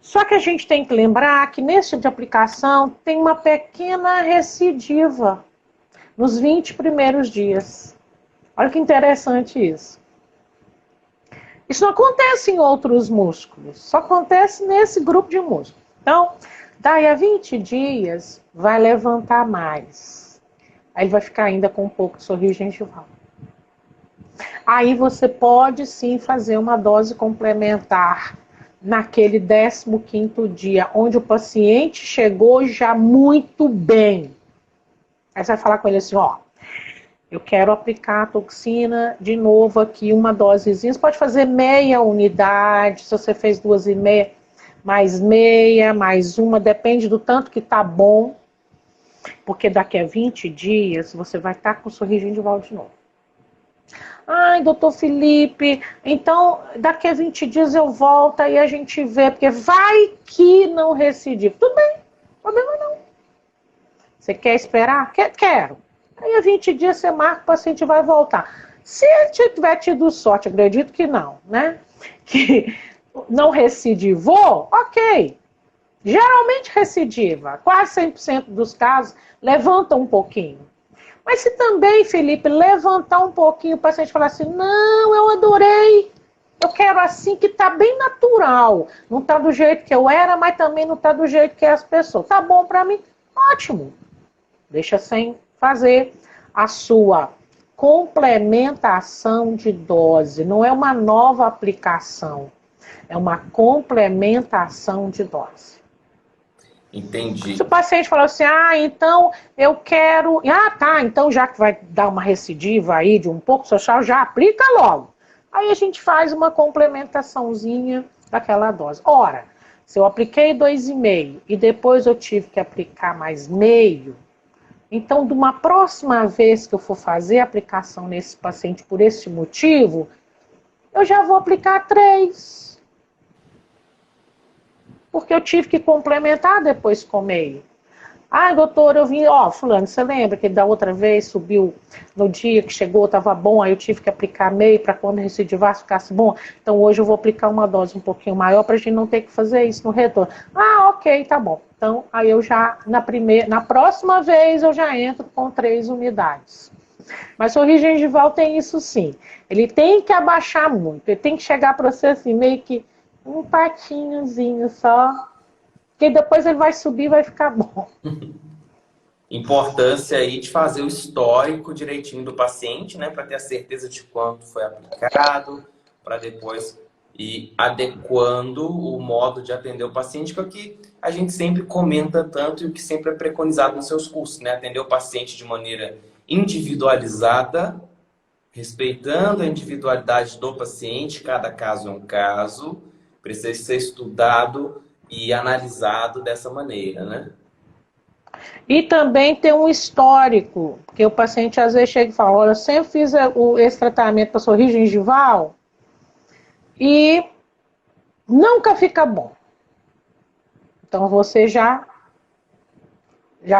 Só que a gente tem que lembrar que nesse tipo de aplicação tem uma pequena recidiva nos 20 primeiros dias. Olha que interessante isso. Isso não acontece em outros músculos, só acontece nesse grupo de músculos. Então, daí a 20 dias vai levantar mais. Aí ele vai ficar ainda com um pouco de sorriso gengival. Aí você pode sim fazer uma dose complementar naquele 15º dia, onde o paciente chegou já muito bem. Aí você vai falar com ele assim, ó, eu quero aplicar a toxina de novo aqui, uma dosezinha. Você pode fazer meia unidade, se você fez 2,5, mais meia, mais uma, depende do tanto que tá bom. Porque daqui a 20 dias você vai estar com o sorriso gingival de novo. Ai, doutor Felipe, então daqui a 20 dias eu volto e a gente vê, porque vai que não recidiva. Tudo bem, problema não. Você quer esperar? Quero. Aí a 20 dias você marca, o paciente vai voltar. Se ele tiver tido sorte, acredito que não, né? Que não recidivou, ok. Geralmente recidiva, quase 100% dos casos, levanta um pouquinho. Mas se também, Felipe, levantar um pouquinho, o paciente falar assim, não, eu adorei, eu quero assim que tá bem natural. Não tá do jeito que eu era, mas também não tá do jeito que é as pessoas. Tá bom para mim? Ótimo. Deixa sem fazer a sua complementação de dose. Não é uma nova aplicação, é uma complementação de dose. Entendi. Se o paciente falar assim, então eu quero... tá, então já que vai dar uma recidiva aí de um pouco social, já aplica logo. Aí a gente faz uma complementaçãozinha daquela dose. Ora, se eu apliquei 2,5 e depois eu tive que aplicar mais meio, então de uma próxima vez que eu for fazer a aplicação nesse paciente por esse motivo, eu já vou aplicar 3. Porque eu tive que complementar depois com meio. Doutor, eu vim, fulano, você lembra que da outra vez subiu no dia que chegou, estava bom, aí eu tive que aplicar meio para quando recidivasse ficasse bom. Então hoje eu vou aplicar uma dose um pouquinho maior para a gente não ter que fazer isso no retorno. Ok, tá bom. Então aí eu já, na próxima vez eu já entro com 3 unidades. Mas o sorriso gengival tem isso sim. Ele tem que abaixar muito, ele tem que chegar para você assim, meio que um patinhozinho só, que depois ele vai subir e vai ficar bom. Importância aí de fazer o histórico direitinho do paciente, né, para ter a certeza de quanto foi aplicado, para depois ir adequando o modo de atender o paciente, que é o que a gente sempre comenta tanto e o que sempre é preconizado nos seus cursos, né, atender o paciente de maneira individualizada, respeitando a individualidade do paciente, cada caso é um caso, precisa ser estudado e analisado dessa maneira, né? E também tem um histórico, porque o paciente às vezes chega e fala, olha, eu sempre fiz esse tratamento para sorriso gengival e nunca fica bom. Então você já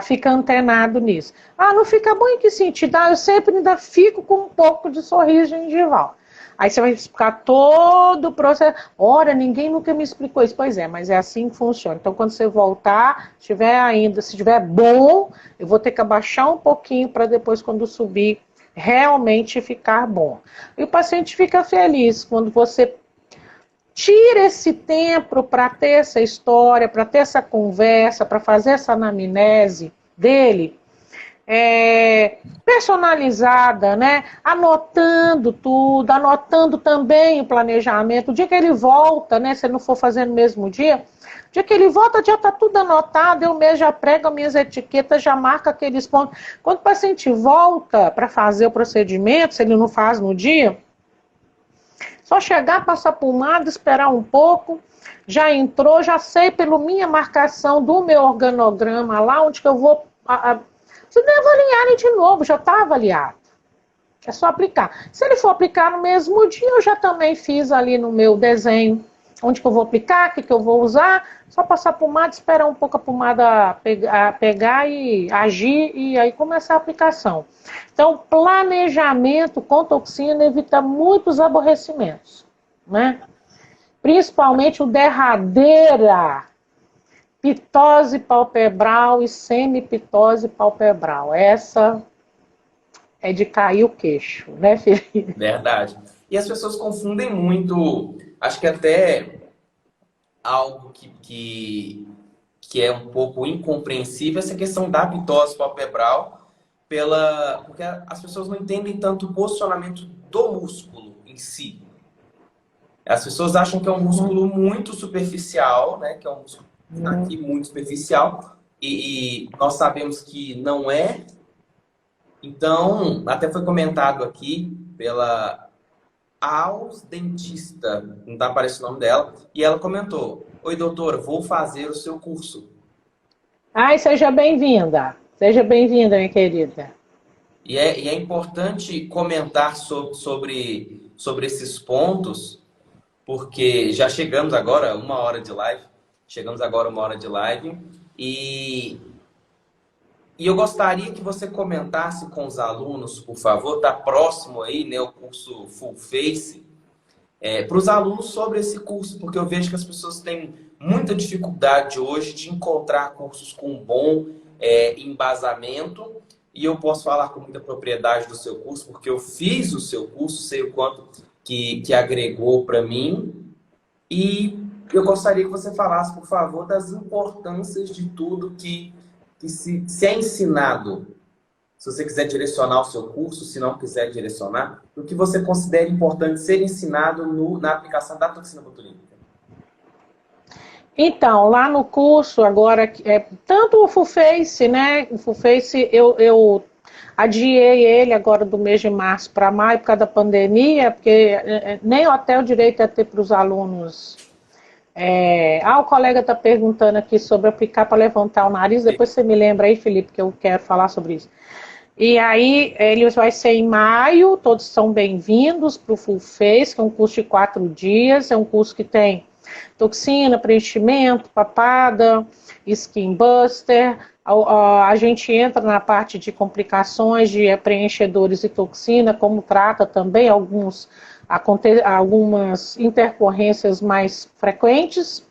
fica antenado nisso. Não fica bom em que sentido? Eu sempre ainda fico com um pouco de sorriso gengival. Aí você vai explicar todo o processo. Ora, ninguém nunca me explicou isso. Pois é, mas é assim que funciona. Então, quando você voltar, se estiver bom, eu vou ter que abaixar um pouquinho para depois, quando subir, realmente ficar bom. E o paciente fica feliz quando você tira esse tempo para ter essa história, para ter essa conversa, para fazer essa anamnese dele, personalizada, né? Anotando tudo, anotando também o planejamento. O dia que ele volta, né? Se ele não for fazer no mesmo dia, o dia que ele volta já está tudo anotado, eu mesmo já prego as minhas etiquetas, já marco aqueles pontos. Quando o paciente volta para fazer o procedimento, se ele não faz no dia, só chegar, passar pomada, esperar um pouco, já entrou, já sei pela minha marcação do meu organograma lá, onde que eu vou... Você deve avaliar ele de novo, já está avaliado. É só aplicar. Se ele for aplicar no mesmo dia, eu já também fiz ali no meu desenho onde que eu vou aplicar, o que eu vou usar. Só passar pomada, esperar um pouco a pomada pegar e agir e aí começar a aplicação. Então, planejamento com toxina evita muitos aborrecimentos, né? Principalmente o derradeira pitose palpebral e semipitose palpebral. Essa é de cair o queixo, né, Felipe? Verdade. E as pessoas confundem muito, acho que até algo que é um pouco incompreensível, essa questão da pitose palpebral, porque as pessoas não entendem tanto o posicionamento do músculo em si. As pessoas acham que é um músculo muito superficial, né? Que é um músculo aqui muito superficial, e nós sabemos que não é, Então, até foi comentado aqui pela Aos Dentista, não está aparecendo o nome dela, e ela comentou: Oi, doutora, vou fazer o seu curso. Ai, seja bem-vinda. Seja bem-vinda, minha querida. E é importante comentar sobre esses pontos, porque já chegamos agora uma hora de live. Chegamos agora uma hora de live. E, e eu gostaria que você comentasse com os alunos, por favor, está próximo aí, né, o curso Full Face, para os alunos sobre esse curso, porque eu vejo que as pessoas têm muita dificuldade hoje de encontrar cursos com bom embasamento. E eu posso falar com muita propriedade do seu curso, porque eu fiz o seu curso, sei o quanto que agregou para mim. E eu gostaria que você falasse, por favor, das importâncias de tudo que se é ensinado. Se você quiser direcionar o seu curso, se não quiser direcionar, o que você considera importante ser ensinado na aplicação da toxina botulínica? Então, lá no curso, agora, tanto o Full Face, né? O Full Face, eu adiei ele agora do mês de março para maio por causa da pandemia, porque nem hotel direito é ter para os alunos. O colega está perguntando aqui sobre aplicar para levantar o nariz. Depois você me lembra aí, Felipe, que eu quero falar sobre isso. E aí, ele vai ser em maio, todos são bem-vindos para o Full Face, que é um curso de 4 dias, é um curso que tem toxina, preenchimento, papada, skin buster. A gente entra na parte de complicações de preenchedores e toxina, como trata também algumas intercorrências mais frequentes.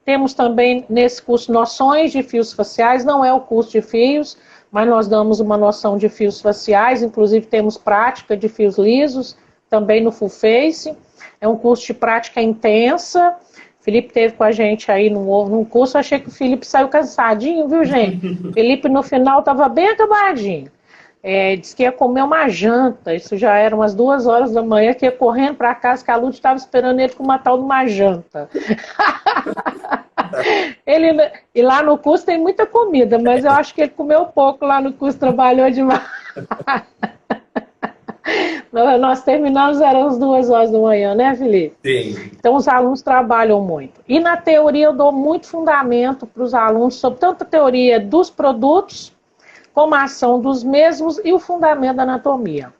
Temos também nesse curso noções de fios faciais, não é o curso de fios, mas nós damos uma noção de fios faciais, inclusive temos prática de fios lisos, também no Full Face. É um curso de prática intensa. Felipe teve com a gente aí num curso, eu achei que o Felipe saiu cansadinho, viu, gente? Felipe no final estava bem acabadinho. Disse que ia comer uma janta, isso já era umas 2 horas da manhã, que ia correndo para casa, que a Lúcia estava esperando ele com uma tal de uma janta. E lá no curso tem muita comida, mas eu acho que ele comeu pouco lá no curso, trabalhou demais. Nós terminamos, eram as 2 horas da manhã, né, Felipe? Sim. Então, os alunos trabalham muito. E na teoria, eu dou muito fundamento para os alunos sobre tanto a teoria dos produtos, como a ação dos mesmos e o fundamento da anatomia.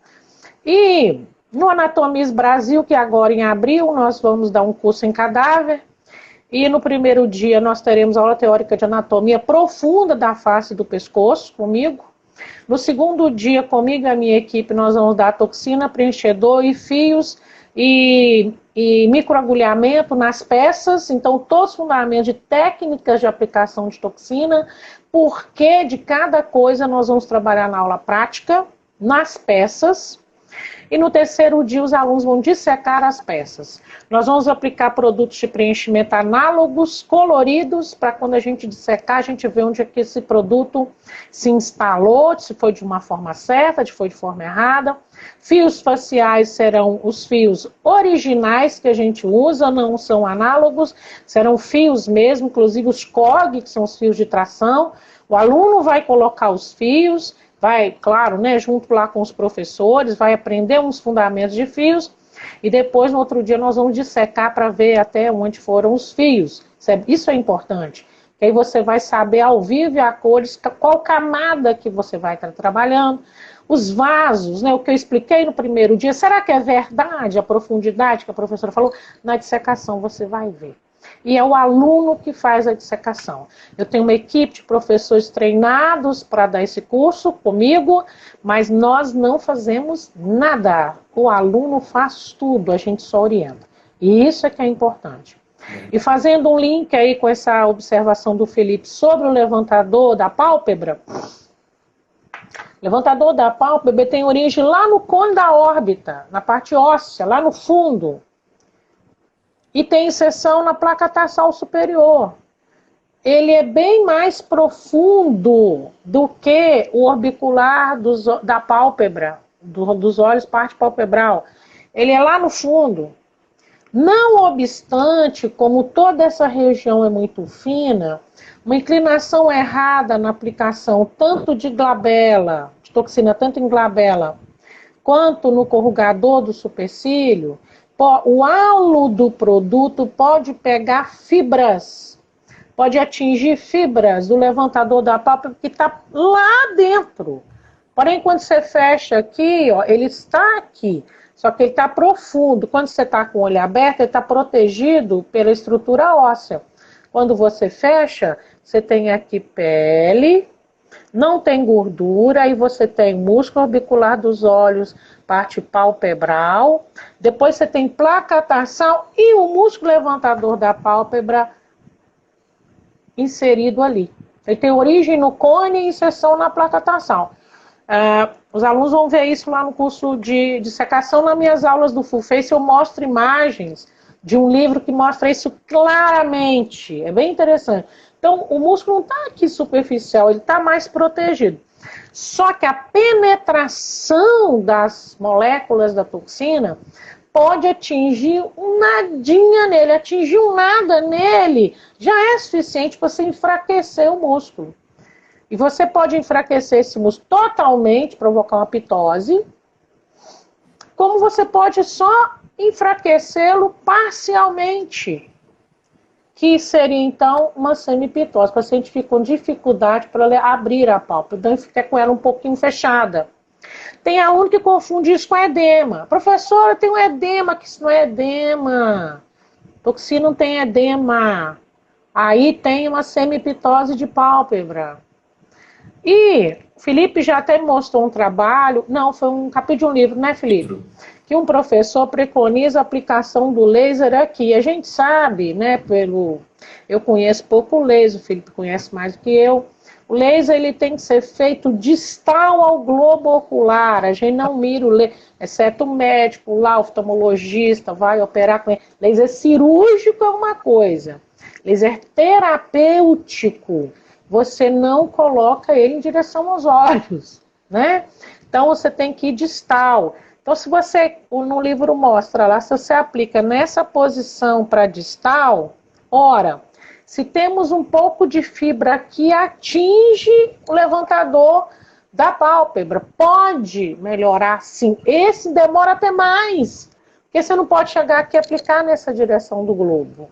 E no Anatomias Brasil, que agora em abril, nós vamos dar um curso em cadáver. E no primeiro dia, nós teremos aula teórica de anatomia profunda da face e do pescoço, comigo. No segundo dia, comigo e a minha equipe, nós vamos dar toxina, preenchedor e fios e microagulhamento nas peças. Então, todos os fundamentos de técnicas de aplicação de toxina, porque de cada coisa nós vamos trabalhar na aula prática, nas peças. E no terceiro dia, os alunos vão dissecar as peças. Nós vamos aplicar produtos de preenchimento análogos, coloridos, para quando a gente dissecar, a gente vê onde é que esse produto se instalou, se foi de uma forma certa, se foi de forma errada. Fios faciais serão os fios originais que a gente usa, não são análogos, serão fios mesmo, inclusive os COG, que são os fios de tração. O aluno vai colocar os fios, vai, claro, né, junto lá com os professores, vai aprender uns fundamentos de fios e depois, no outro dia, nós vamos dissecar para ver até onde foram os fios. Isso é importante, que aí você vai saber ao vivo e a cores qual camada que você vai estar trabalhando. Os vasos, né, o que eu expliquei no primeiro dia, será que é verdade a profundidade que a professora falou? Na dissecação você vai ver. E é o aluno que faz a dissecação. Eu tenho uma equipe de professores treinados para dar esse curso comigo, mas nós não fazemos nada. O aluno faz tudo, a gente só orienta. E isso é que é importante. E fazendo um link aí com essa observação do Felipe sobre o levantador da pálpebra, levantador da pálpebra tem origem lá no cone da órbita, na parte óssea, lá no fundo. E tem inserção na placa tarsal superior. Ele é bem mais profundo do que o orbicular da pálpebra, dos olhos, parte palpebral. Ele é lá no fundo. Não obstante, como toda essa região é muito fina, uma inclinação errada na aplicação tanto de glabela, de toxina, tanto em glabela, quanto no corrugador do supercílio, o halo do produto pode pegar fibras, pode atingir fibras do levantador da pálpebra que está lá dentro. Porém, quando você fecha aqui, ó, ele está aqui, só que ele está profundo. Quando você está com o olho aberto, ele está protegido pela estrutura óssea. Quando você fecha, você tem aqui pele, não tem gordura, aí você tem músculo orbicular dos olhos, parte palpebral, depois você tem placa tarsal e o músculo levantador da pálpebra inserido ali. Ele tem origem no cone e inserção na placa tarsal. Os alunos vão ver isso lá no curso de dissecação. Nas minhas aulas do Full Face eu mostro imagens de um livro que mostra isso claramente. É bem interessante. Então, o músculo não está aqui superficial, ele está mais protegido. Só que a penetração das moléculas da toxina pode atingir um nadinha nele. Atingir um nada nele já é suficiente para você enfraquecer o músculo. E você pode enfraquecer esse músculo totalmente, provocar uma pitose, como você pode só enfraquecê-lo parcialmente, que seria então uma semipitose. O paciente fica com dificuldade para abrir a pálpebra, então fica com ela um pouquinho fechada. Tem aluno que confunde isso com edema. Professora, tem um edema, que isso não é edema. Toxina não tem edema. Aí tem uma semipitose de pálpebra. E Felipe já até me mostrou um trabalho, não, foi um capítulo de um livro, né, Felipe? Que um professor preconiza a aplicação do laser aqui. A gente sabe, né, eu conheço pouco o laser, o Felipe conhece mais do que eu. O laser ele tem que ser feito distal ao globo ocular. A gente não mira o laser, exceto o médico lá, o oftalmologista, vai operar com ele. Laser cirúrgico é uma coisa. Laser terapêutico, você não coloca ele em direção aos olhos, né? Então você tem que ir distal. Então se você, no livro mostra lá, se você aplica nessa posição para distal, ora, se temos um pouco de fibra que atinge o levantador da pálpebra, pode melhorar sim. Esse demora até mais, porque você não pode chegar aqui e aplicar nessa direção do globo.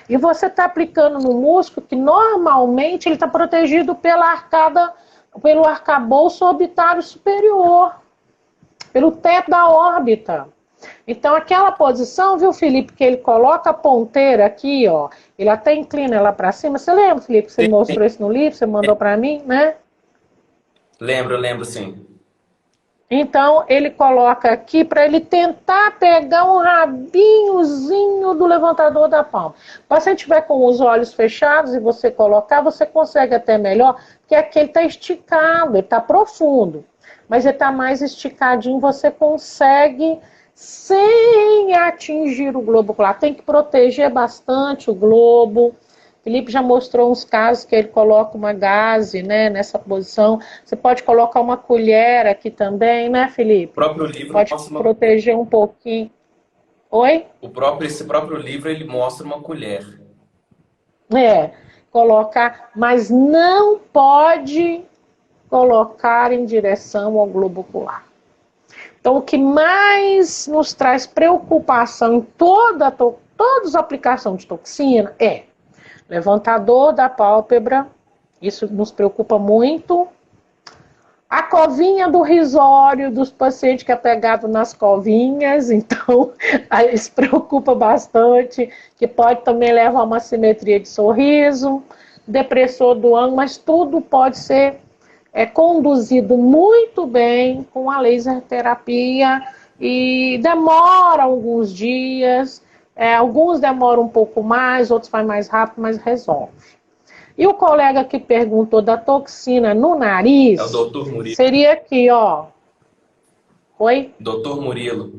E você está aplicando no músculo que normalmente ele está protegido pelo arcabouço orbitário superior, pelo teto da órbita. Então aquela posição, viu, Felipe, que ele coloca a ponteira aqui, ó, ele até inclina ela para cima. Você lembra, Felipe, que você mostrou isso no livro, você mandou para mim, né? Lembro sim. Então, ele coloca aqui para ele tentar pegar um rabinhozinho do levantador da palma. Se o paciente estiver com os olhos fechados e você colocar, você consegue até melhor, porque aqui ele está esticado, ele está profundo. Mas ele está mais esticadinho, você consegue sem atingir o globo ocular. Tem que proteger bastante o globo. Felipe já mostrou uns casos que ele coloca uma gaze, né, nessa posição. Você pode colocar uma colher aqui também, né, Felipe? O próprio livro pode proteger um pouquinho. Oi? Esse próprio livro ele mostra uma colher. Colocar, mas não pode colocar em direção ao globo ocular. Então, o que mais nos traz preocupação em todas as aplicações de toxina é levantador da pálpebra, isso nos preocupa muito. A covinha do risório dos pacientes que é pegado nas covinhas, então isso preocupa bastante, que pode também levar a uma simetria de sorriso, depressor do ângulo, mas tudo pode ser conduzido muito bem com a laser terapia e demora alguns dias. Alguns demoram um pouco mais, outros vai mais rápido, mas resolve. E o colega que perguntou da toxina no nariz, é o doutor Murilo. Seria aqui, ó. Oi? Doutor Murilo.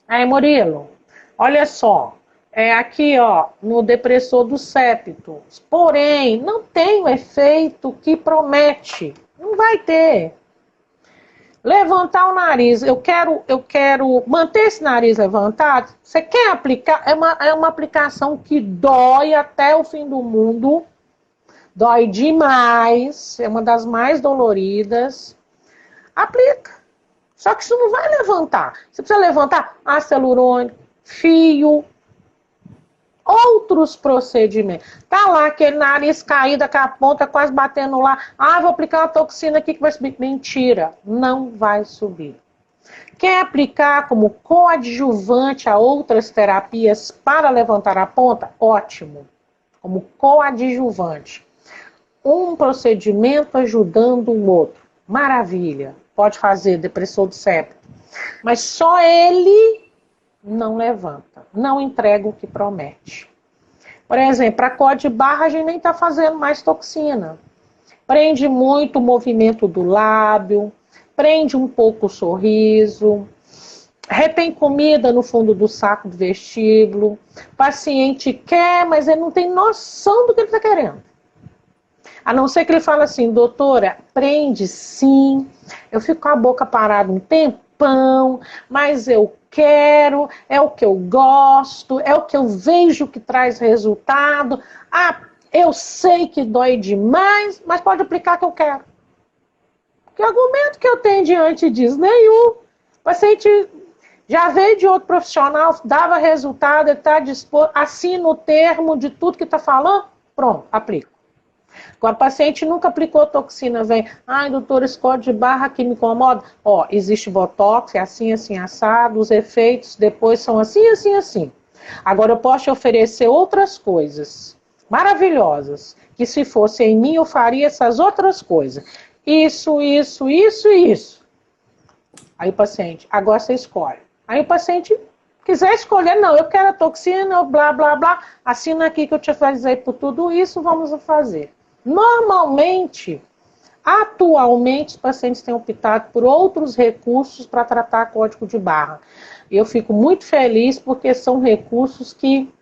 Aí, Murilo, olha só. Aqui, ó, no depressor do septo. Porém, não tem o efeito que promete. Não vai ter. Levantar o nariz, eu quero manter esse nariz levantado. Você quer aplicar? É uma aplicação que dói até o fim do mundo. dói demais, é uma das mais doloridas. Aplica. Só que isso não vai levantar. Você precisa levantar ácido hialurônico, fio, outros procedimentos. Tá lá aquele nariz caído com a ponta quase batendo lá. Ah, vou aplicar uma toxina aqui que vai subir. Mentira, não vai subir. Quer aplicar como coadjuvante a outras terapias para levantar a ponta? Ótimo. Como coadjuvante. Um procedimento ajudando o outro. Maravilha. Pode fazer depressor do septo. Mas só ele não levanta. Não entrega o que promete. Por exemplo, para código de barra a gente nem está fazendo mais toxina. Prende muito o movimento do lábio. Prende um pouco o sorriso. Retém comida no fundo do saco do vestíbulo. O paciente quer, mas ele não tem noção do que ele está querendo. A não ser que ele fale assim, doutora, prende sim, eu fico com a boca parada um tempão, mas eu quero, é o que eu gosto, é o que eu vejo que traz resultado. Ah, eu sei que dói demais, mas pode aplicar que eu quero. Que argumento que eu tenho diante disso? Nenhum. O paciente já veio de outro profissional, dava resultado, ele está disposto, assina o termo de tudo que está falando, pronto, aplica. Agora, o paciente nunca aplicou toxina, vem, ai, doutor, esse código de barra aqui me incomoda. Ó, existe botox, é assim, assim, assado, os efeitos depois são assim, assim, assim. Agora, eu posso te oferecer outras coisas maravilhosas, que se fosse em mim, eu faria essas outras coisas. Isso, isso, isso e isso. Aí o paciente, agora você escolhe. Aí o paciente quiser escolher, não, eu quero a toxina, blá, blá, blá, assina aqui que eu te fazer por tudo isso, vamos fazer. Normalmente, atualmente, os pacientes têm optado por outros recursos para tratar código de barra. Eu fico muito feliz porque são recursos que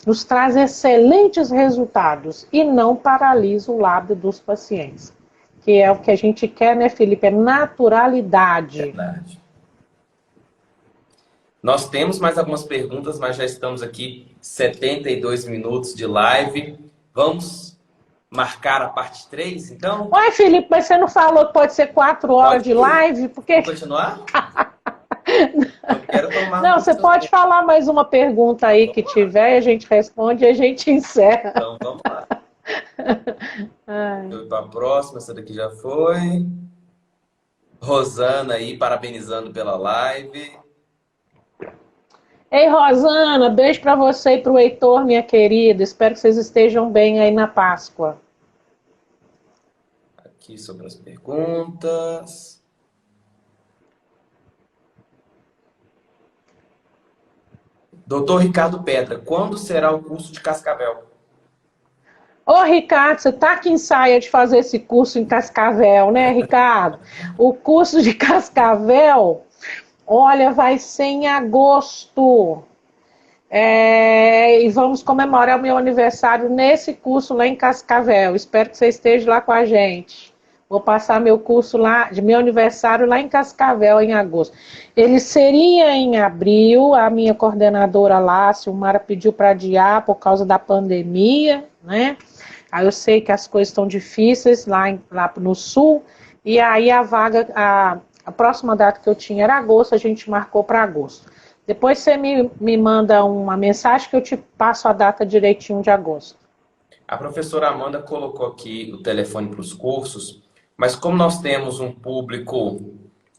nos trazem excelentes resultados e não paralisam o lábio dos pacientes. Que é o que a gente quer, né, Felipe? É naturalidade. Verdade. Nós temos mais algumas perguntas, mas já estamos aqui 72 minutos de live. Vamos marcar a parte 3, então? Ué, Felipe, mas você não falou que pode ser 4 horas de live? Porque... Vamos continuar? Eu quero tomar. Não, você pode falar mais uma pergunta aí que tiver, a gente responde e a gente encerra. Então, vamos lá. Eu para a próxima, essa daqui já foi. Rosana aí, parabenizando pela live. Ei, Rosana, beijo para você e para o Heitor, minha querida. Espero que vocês estejam bem aí na Páscoa. Aqui sobre as perguntas. Doutor Ricardo Petra, quando será o curso de Cascavel? Ô, Ricardo, você tá que ensaia de fazer esse curso em Cascavel, né, Ricardo? O curso de Cascavel, olha, vai ser em agosto. E vamos comemorar o meu aniversário nesse curso lá em Cascavel. Espero que você esteja lá com a gente. Vou passar meu curso lá, de meu aniversário lá em Cascavel, em agosto. Ele seria em abril, a minha coordenadora lá, a Silmara, pediu para adiar por causa da pandemia, né? Aí eu sei que as coisas estão difíceis lá no sul, e aí a vaga, a próxima data que eu tinha era agosto, a gente marcou para agosto. Depois você me manda uma mensagem que eu te passo a data direitinho de agosto. A professora Amanda colocou aqui o telefone para os cursos, mas como nós temos um público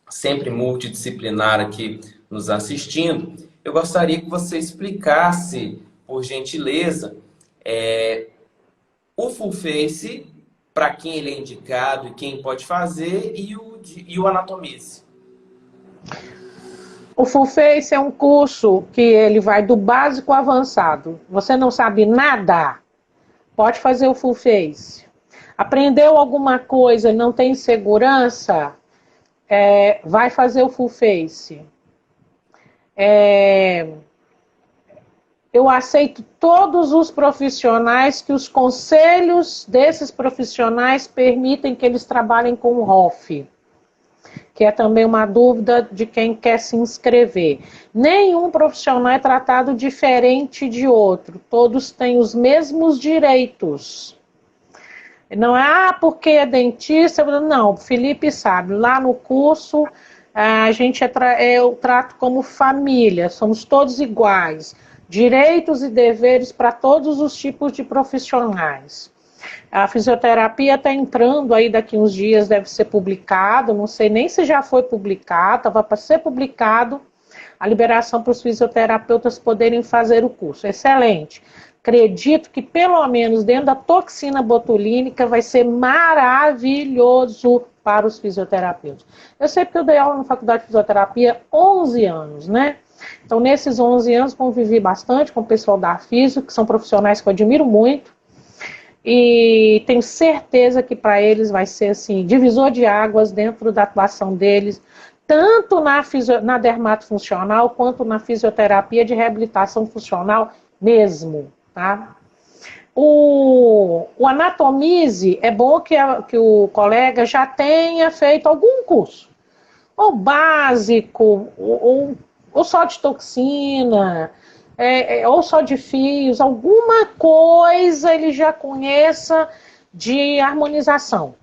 sempre multidisciplinar aqui nos assistindo, eu gostaria que você explicasse, por gentileza, o Full Face, para quem ele é indicado e quem pode fazer, e o Anatomize. O Full Face é um curso que ele vai do básico ao avançado. Você não sabe nada? Pode fazer o Full Face. Aprendeu alguma coisa, não tem segurança? Vai fazer o Full Face. Eu aceito todos os profissionais que os conselhos desses profissionais permitem que eles trabalhem com o ROF, que é também uma dúvida de quem quer se inscrever. Nenhum profissional é tratado diferente de outro, todos têm os mesmos direitos. Não é, porque é dentista. Não, o Felipe sabe, lá no curso a gente eu trato como família, somos todos iguais, direitos e deveres para todos os tipos de profissionais. A fisioterapia está entrando aí daqui uns dias, deve ser publicado, não sei nem se já foi publicado, estava para ser publicado a liberação para os fisioterapeutas poderem fazer o curso. Excelente. Acredito que pelo menos dentro da toxina botulínica vai ser maravilhoso para os fisioterapeutas. Eu sei porque eu dei aula na faculdade de fisioterapia 11 anos, né? Então, nesses 11 anos, convivi bastante com o pessoal da Fisio, que são profissionais que eu admiro muito, e tenho certeza que para eles vai ser, assim, divisor de águas dentro da atuação deles, tanto na dermatofuncional, quanto na fisioterapia de reabilitação funcional mesmo, tá? O Anatomize, é bom que o colega já tenha feito algum curso, ou básico, ou só de toxina, ou só de fios, alguma coisa ele já conheça de harmonização,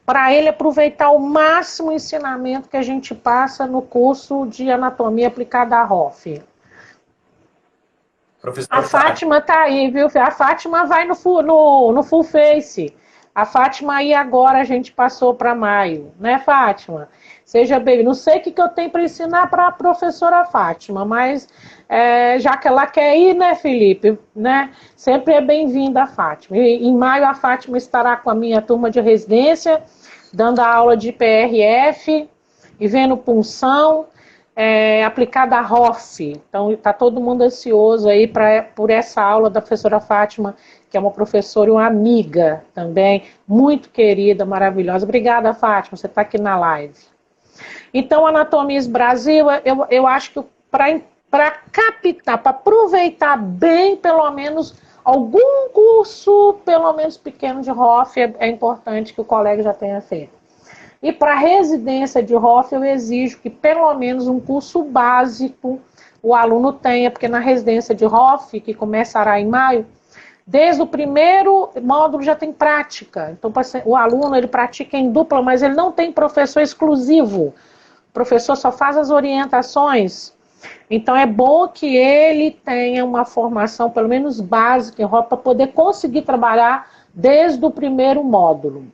para ele aproveitar ao máximo o ensinamento que a gente passa no curso de anatomia aplicada à ROF. A Fátima tá aí, viu? A Fátima vai no full face. A Fátima aí agora a gente passou para maio, né, Fátima? Seja bem, não sei o que eu tenho para ensinar para a professora Fátima, mas já que ela quer ir, né, Felipe, né? Sempre é bem-vinda a Fátima. E, em maio a Fátima estará com a minha turma de residência, dando a aula de PRF e vendo punção. Aplicada a ROF. Então, está todo mundo ansioso aí por essa aula da professora Fátima, que é uma professora e uma amiga também, muito querida, maravilhosa. Obrigada, Fátima, você está aqui na live. Então, Anatomias Brasil, eu acho que para captar, para aproveitar bem, pelo menos, algum curso, pelo menos pequeno de ROF, é importante que o colega já tenha feito. E para residência de ROF, eu exijo que pelo menos um curso básico o aluno tenha, porque na residência de ROF, que começará em maio, desde o primeiro módulo já tem prática. Então, o aluno ele pratica em dupla, mas ele não tem professor exclusivo. O professor só faz as orientações. Então, é bom que ele tenha uma formação, pelo menos básica, em ROF, para poder conseguir trabalhar desde o primeiro módulo.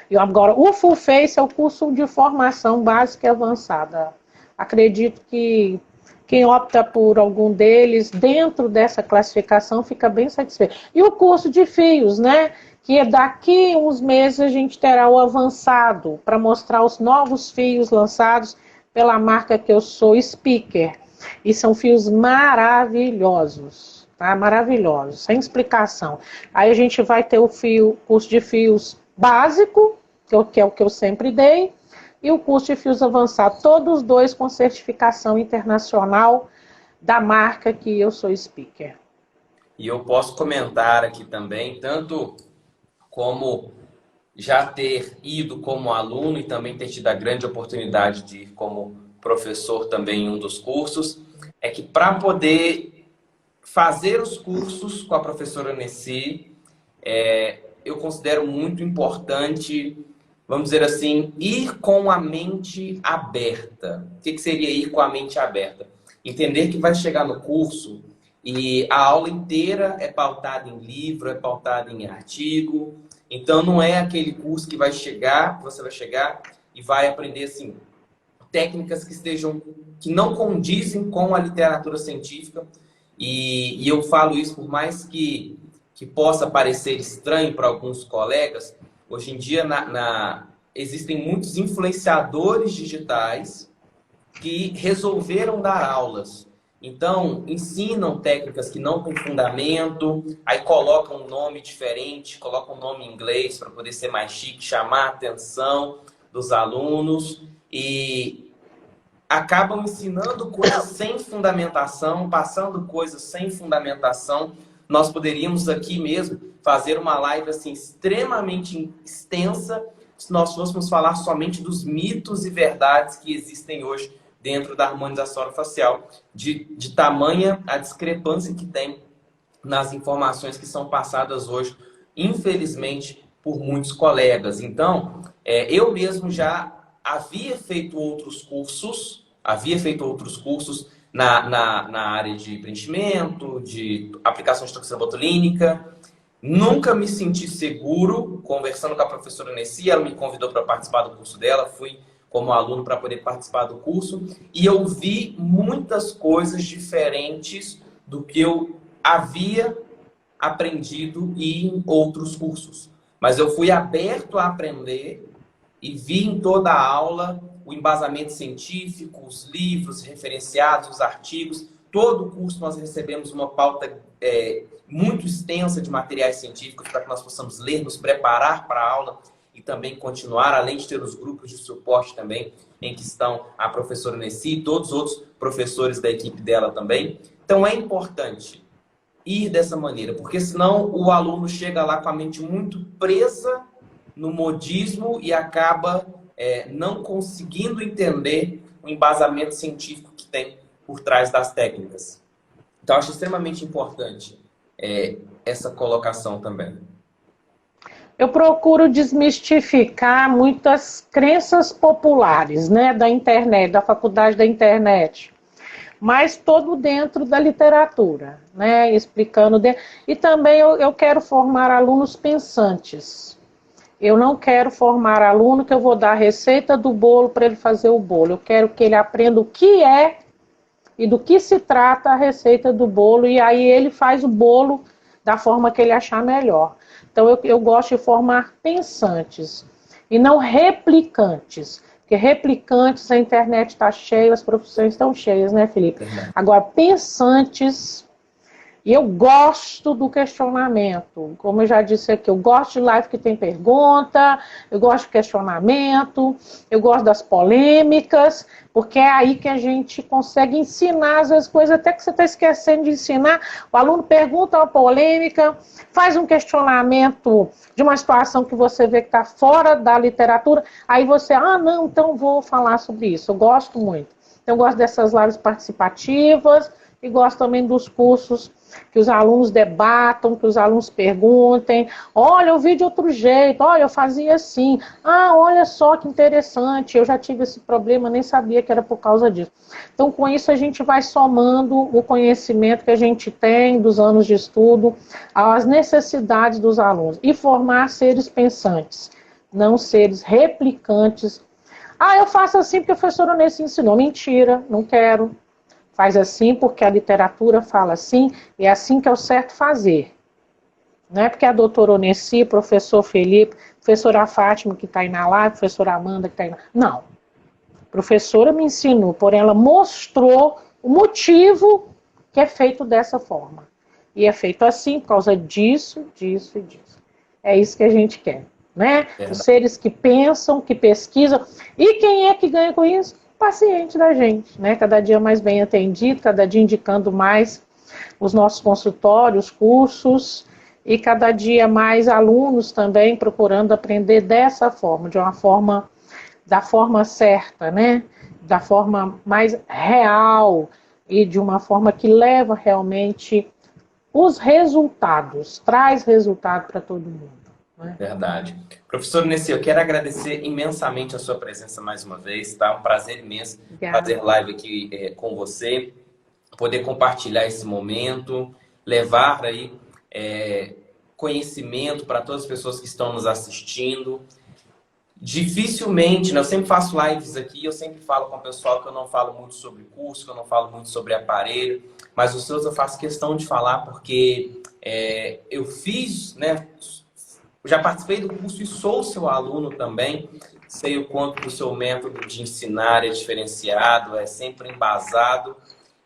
E agora, o Full Face é o curso de formação básica e avançada. Acredito que quem opta por algum deles, dentro dessa classificação, fica bem satisfeito. E o curso de fios, né? Que daqui uns meses a gente terá o avançado, para mostrar os novos fios lançados pela marca que eu sou, Speaker. E são fios maravilhosos, tá? Maravilhosos, sem explicação. Aí a gente vai ter o curso de fios básico, que é o que eu sempre dei, e o curso de fios avançado, todos dois com certificação internacional da marca que eu sou Speaker. E eu posso comentar aqui também, tanto como já ter ido como aluno e também ter tido a grande oportunidade de ir como professor também em um dos cursos, é que para poder fazer os cursos com a professora Nessi, eu considero muito importante, vamos dizer assim, ir com a mente aberta. O que seria ir com a mente aberta? Entender que vai chegar no curso e a aula inteira é pautada em livro, é pautada em artigo. Então, não é aquele curso que você vai chegar e vai aprender assim, técnicas que não condizem com a literatura científica. E eu falo isso por mais que possa parecer estranho para alguns colegas. Hoje em dia existem muitos influenciadores digitais que resolveram dar aulas. Então, ensinam técnicas que não têm fundamento, aí colocam um nome diferente, colocam um nome em inglês para poder ser mais chique, chamar a atenção dos alunos e acabam ensinando coisas sem fundamentação, passando coisas sem fundamentação. Nós poderíamos aqui mesmo fazer uma live assim, extremamente extensa se nós fôssemos falar somente dos mitos e verdades que existem hoje dentro da harmonização orofacial, de tamanha a discrepância que tem nas informações que são passadas hoje infelizmente, por muitos colegas. Então, eu mesmo já havia feito outros cursos, na área de preenchimento, de aplicação de toxina botulínica. Nunca me senti seguro conversando com a professora Nessi, ela me convidou para participar do curso dela, fui como aluno para poder participar do curso e eu vi muitas coisas diferentes do que eu havia aprendido em outros cursos. Mas eu fui aberto a aprender e vi em toda a aula o embasamento científico, os livros referenciados, os artigos. Todo o curso nós recebemos uma pauta muito extensa de materiais científicos para que nós possamos ler, nos preparar para a aula e também continuar, além de ter os grupos de suporte também, em que estão a professora Nessi e todos os outros professores da equipe dela também. Então é importante ir dessa maneira, porque senão o aluno chega lá com a mente muito presa no modismo e acaba não conseguindo entender o embasamento científico que tem por trás das técnicas. Então, acho extremamente importante essa colocação também. Eu procuro desmistificar muitas crenças populares, né, da internet, da faculdade da internet, mas todo dentro da literatura, né, explicando. E também eu quero formar alunos pensantes. Eu não quero formar aluno que eu vou dar a receita do bolo para ele fazer o bolo. Eu quero que ele aprenda o que é e do que se trata a receita do bolo, e aí ele faz o bolo da forma que ele achar melhor. Então eu gosto de formar pensantes e não replicantes. Porque replicantes, a internet está cheia, as profissões estão cheias, né, Felipe? Agora, pensantes. E eu gosto do questionamento. Como eu já disse aqui, eu gosto de live que tem pergunta, eu gosto de questionamento, eu gosto das polêmicas, porque é aí que a gente consegue ensinar, às vezes, coisas até que você está esquecendo de ensinar. O aluno pergunta uma polêmica, faz um questionamento de uma situação que você vê que está fora da literatura, aí você, não, então vou falar sobre isso. Eu gosto muito. Então, eu gosto dessas lives participativas e gosto também dos cursos que os alunos debatam, que os alunos perguntem, olha, eu vi de outro jeito, olha, eu fazia assim, olha só que interessante, eu já tive esse problema, nem sabia que era por causa disso. Então, com isso, a gente vai somando o conhecimento que a gente tem dos anos de estudo às necessidades dos alunos e formar seres pensantes, não seres replicantes. Eu faço assim porque a professora Nessi ensinou. Mentira, não quero. Faz assim porque a literatura fala assim, e é assim que é o certo fazer. Não é porque a doutora Onessi, professor Felipe, professora Fátima que está aí na live, professora Amanda que está aí na... Não. A professora me ensinou, porém ela mostrou o motivo que é feito dessa forma. E é feito assim por causa disso, disso e disso. É isso que a gente quer, né? Os seres que pensam, que pesquisam. E quem é que ganha com isso? Paciente da gente, né? Cada dia mais bem atendido, cada dia indicando mais os nossos consultórios, cursos, e cada dia mais alunos também procurando aprender dessa forma, da forma certa, né? Da forma mais real e de uma forma que leva realmente os resultados, traz resultado para todo mundo. Verdade. Professor Nessi, eu quero agradecer imensamente a sua presença mais uma vez, tá? Um prazer imenso fazer live aqui com você, poder compartilhar esse momento, levar aí conhecimento para todas as pessoas que estão nos assistindo. Dificilmente, né? Eu sempre faço lives aqui, eu sempre falo com o pessoal que eu não falo muito sobre curso, que eu não falo muito sobre aparelho, mas os seus eu faço questão de falar porque eu fiz, né? Já participei do curso e sou seu aluno também. Sei o quanto o seu método de ensinar é diferenciado, é sempre embasado.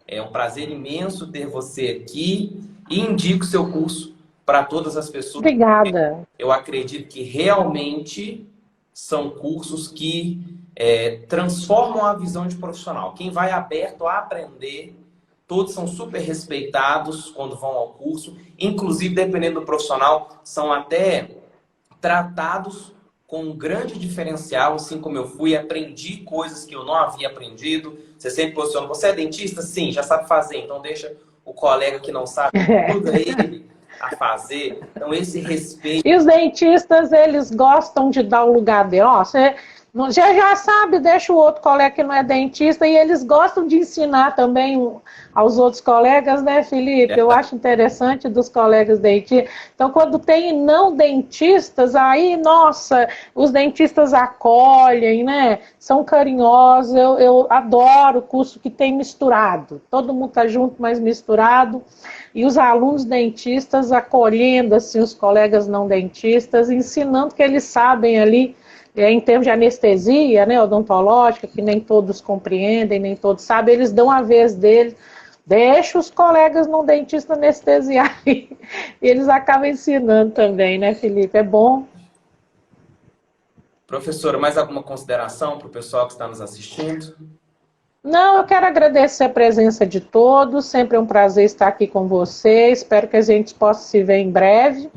É um prazer imenso ter você aqui e indico seu curso para todas as pessoas. Obrigada. Eu acredito que realmente são cursos que transformam a visão de profissional. Quem vai aberto a aprender, todos são super respeitados quando vão ao curso. Inclusive, dependendo do profissional, são até tratados com um grande diferencial, assim como eu fui, aprendi coisas que eu não havia aprendido. Você sempre posiciona, você é dentista? Sim, já sabe fazer, então deixa o colega que não sabe, ajuda ele a fazer. Então, esse respeito... E os dentistas, eles gostam de dar o lugar dele. Ó, você já sabe, deixa o outro colega que não é dentista, e eles gostam de ensinar também aos outros colegas, né, Felipe? Eu acho interessante dos colegas dentistas. Então, quando tem não dentistas, aí, nossa, os dentistas acolhem, né? São carinhosos. Eu adoro o curso que tem misturado. Todo mundo tá junto, mas misturado. E os alunos dentistas acolhendo, assim, os colegas não dentistas, ensinando que eles sabem ali, em termos de anestesia, né, odontológica, que nem todos compreendem, nem todos sabem, eles dão a vez deles, deixa os colegas não dentistas anestesiar, e eles acabam ensinando também, né, Felipe? É bom. Professora, mais alguma consideração para o pessoal que está nos assistindo? Não, eu quero agradecer a presença de todos, sempre é um prazer estar aqui com você, espero que a gente possa se ver em breve.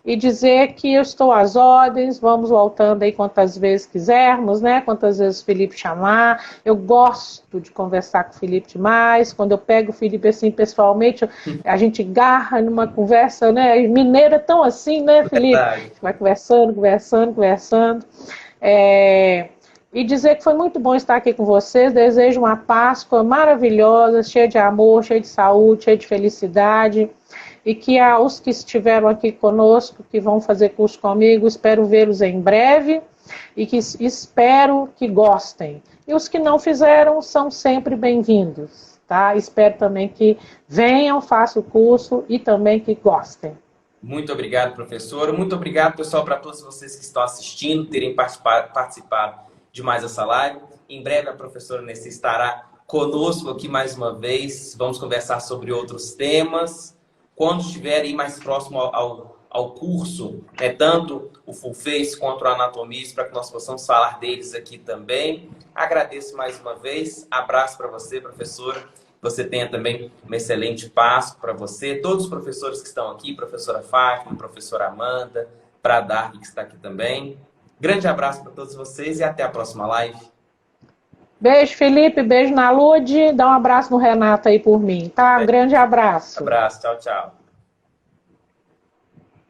E dizer que eu estou às ordens, vamos voltando aí quantas vezes quisermos, né? Quantas vezes o Felipe chamar. Eu gosto de conversar com o Felipe demais. Quando eu pego o Felipe assim pessoalmente, a gente garra numa conversa, né? Mineiro é tão assim, né, Felipe? A gente vai conversando. E dizer que foi muito bom estar aqui com vocês. Desejo uma Páscoa maravilhosa, cheia de amor, cheia de saúde, cheia de felicidade. E que os que estiveram aqui conosco, que vão fazer curso comigo, espero vê-los em breve e que espero que gostem. E os que não fizeram são sempre bem-vindos, tá? Espero também que venham, façam o curso e também que gostem. Muito obrigado, professora. Muito obrigado, pessoal, para todos vocês que estão assistindo, terem participado de mais essa live. Em breve a professora Nessi estará conosco aqui mais uma vez. Vamos conversar sobre outros temas. Quando estiver aí mais próximo ao curso, né, tanto o Full Face quanto o Anatomias, para que nós possamos falar deles aqui também. Agradeço mais uma vez. Abraço para você, professora. Você tenha também uma excelente Páscoa para você. Todos os professores que estão aqui, professora Fátima, professora Amanda, para Dark, que está aqui também. Grande abraço para todos vocês e até a próxima live. Beijo, Felipe. Beijo na Lude. Dá um abraço no Renato aí por mim, tá? Um grande abraço. Abraço. Tchau, tchau.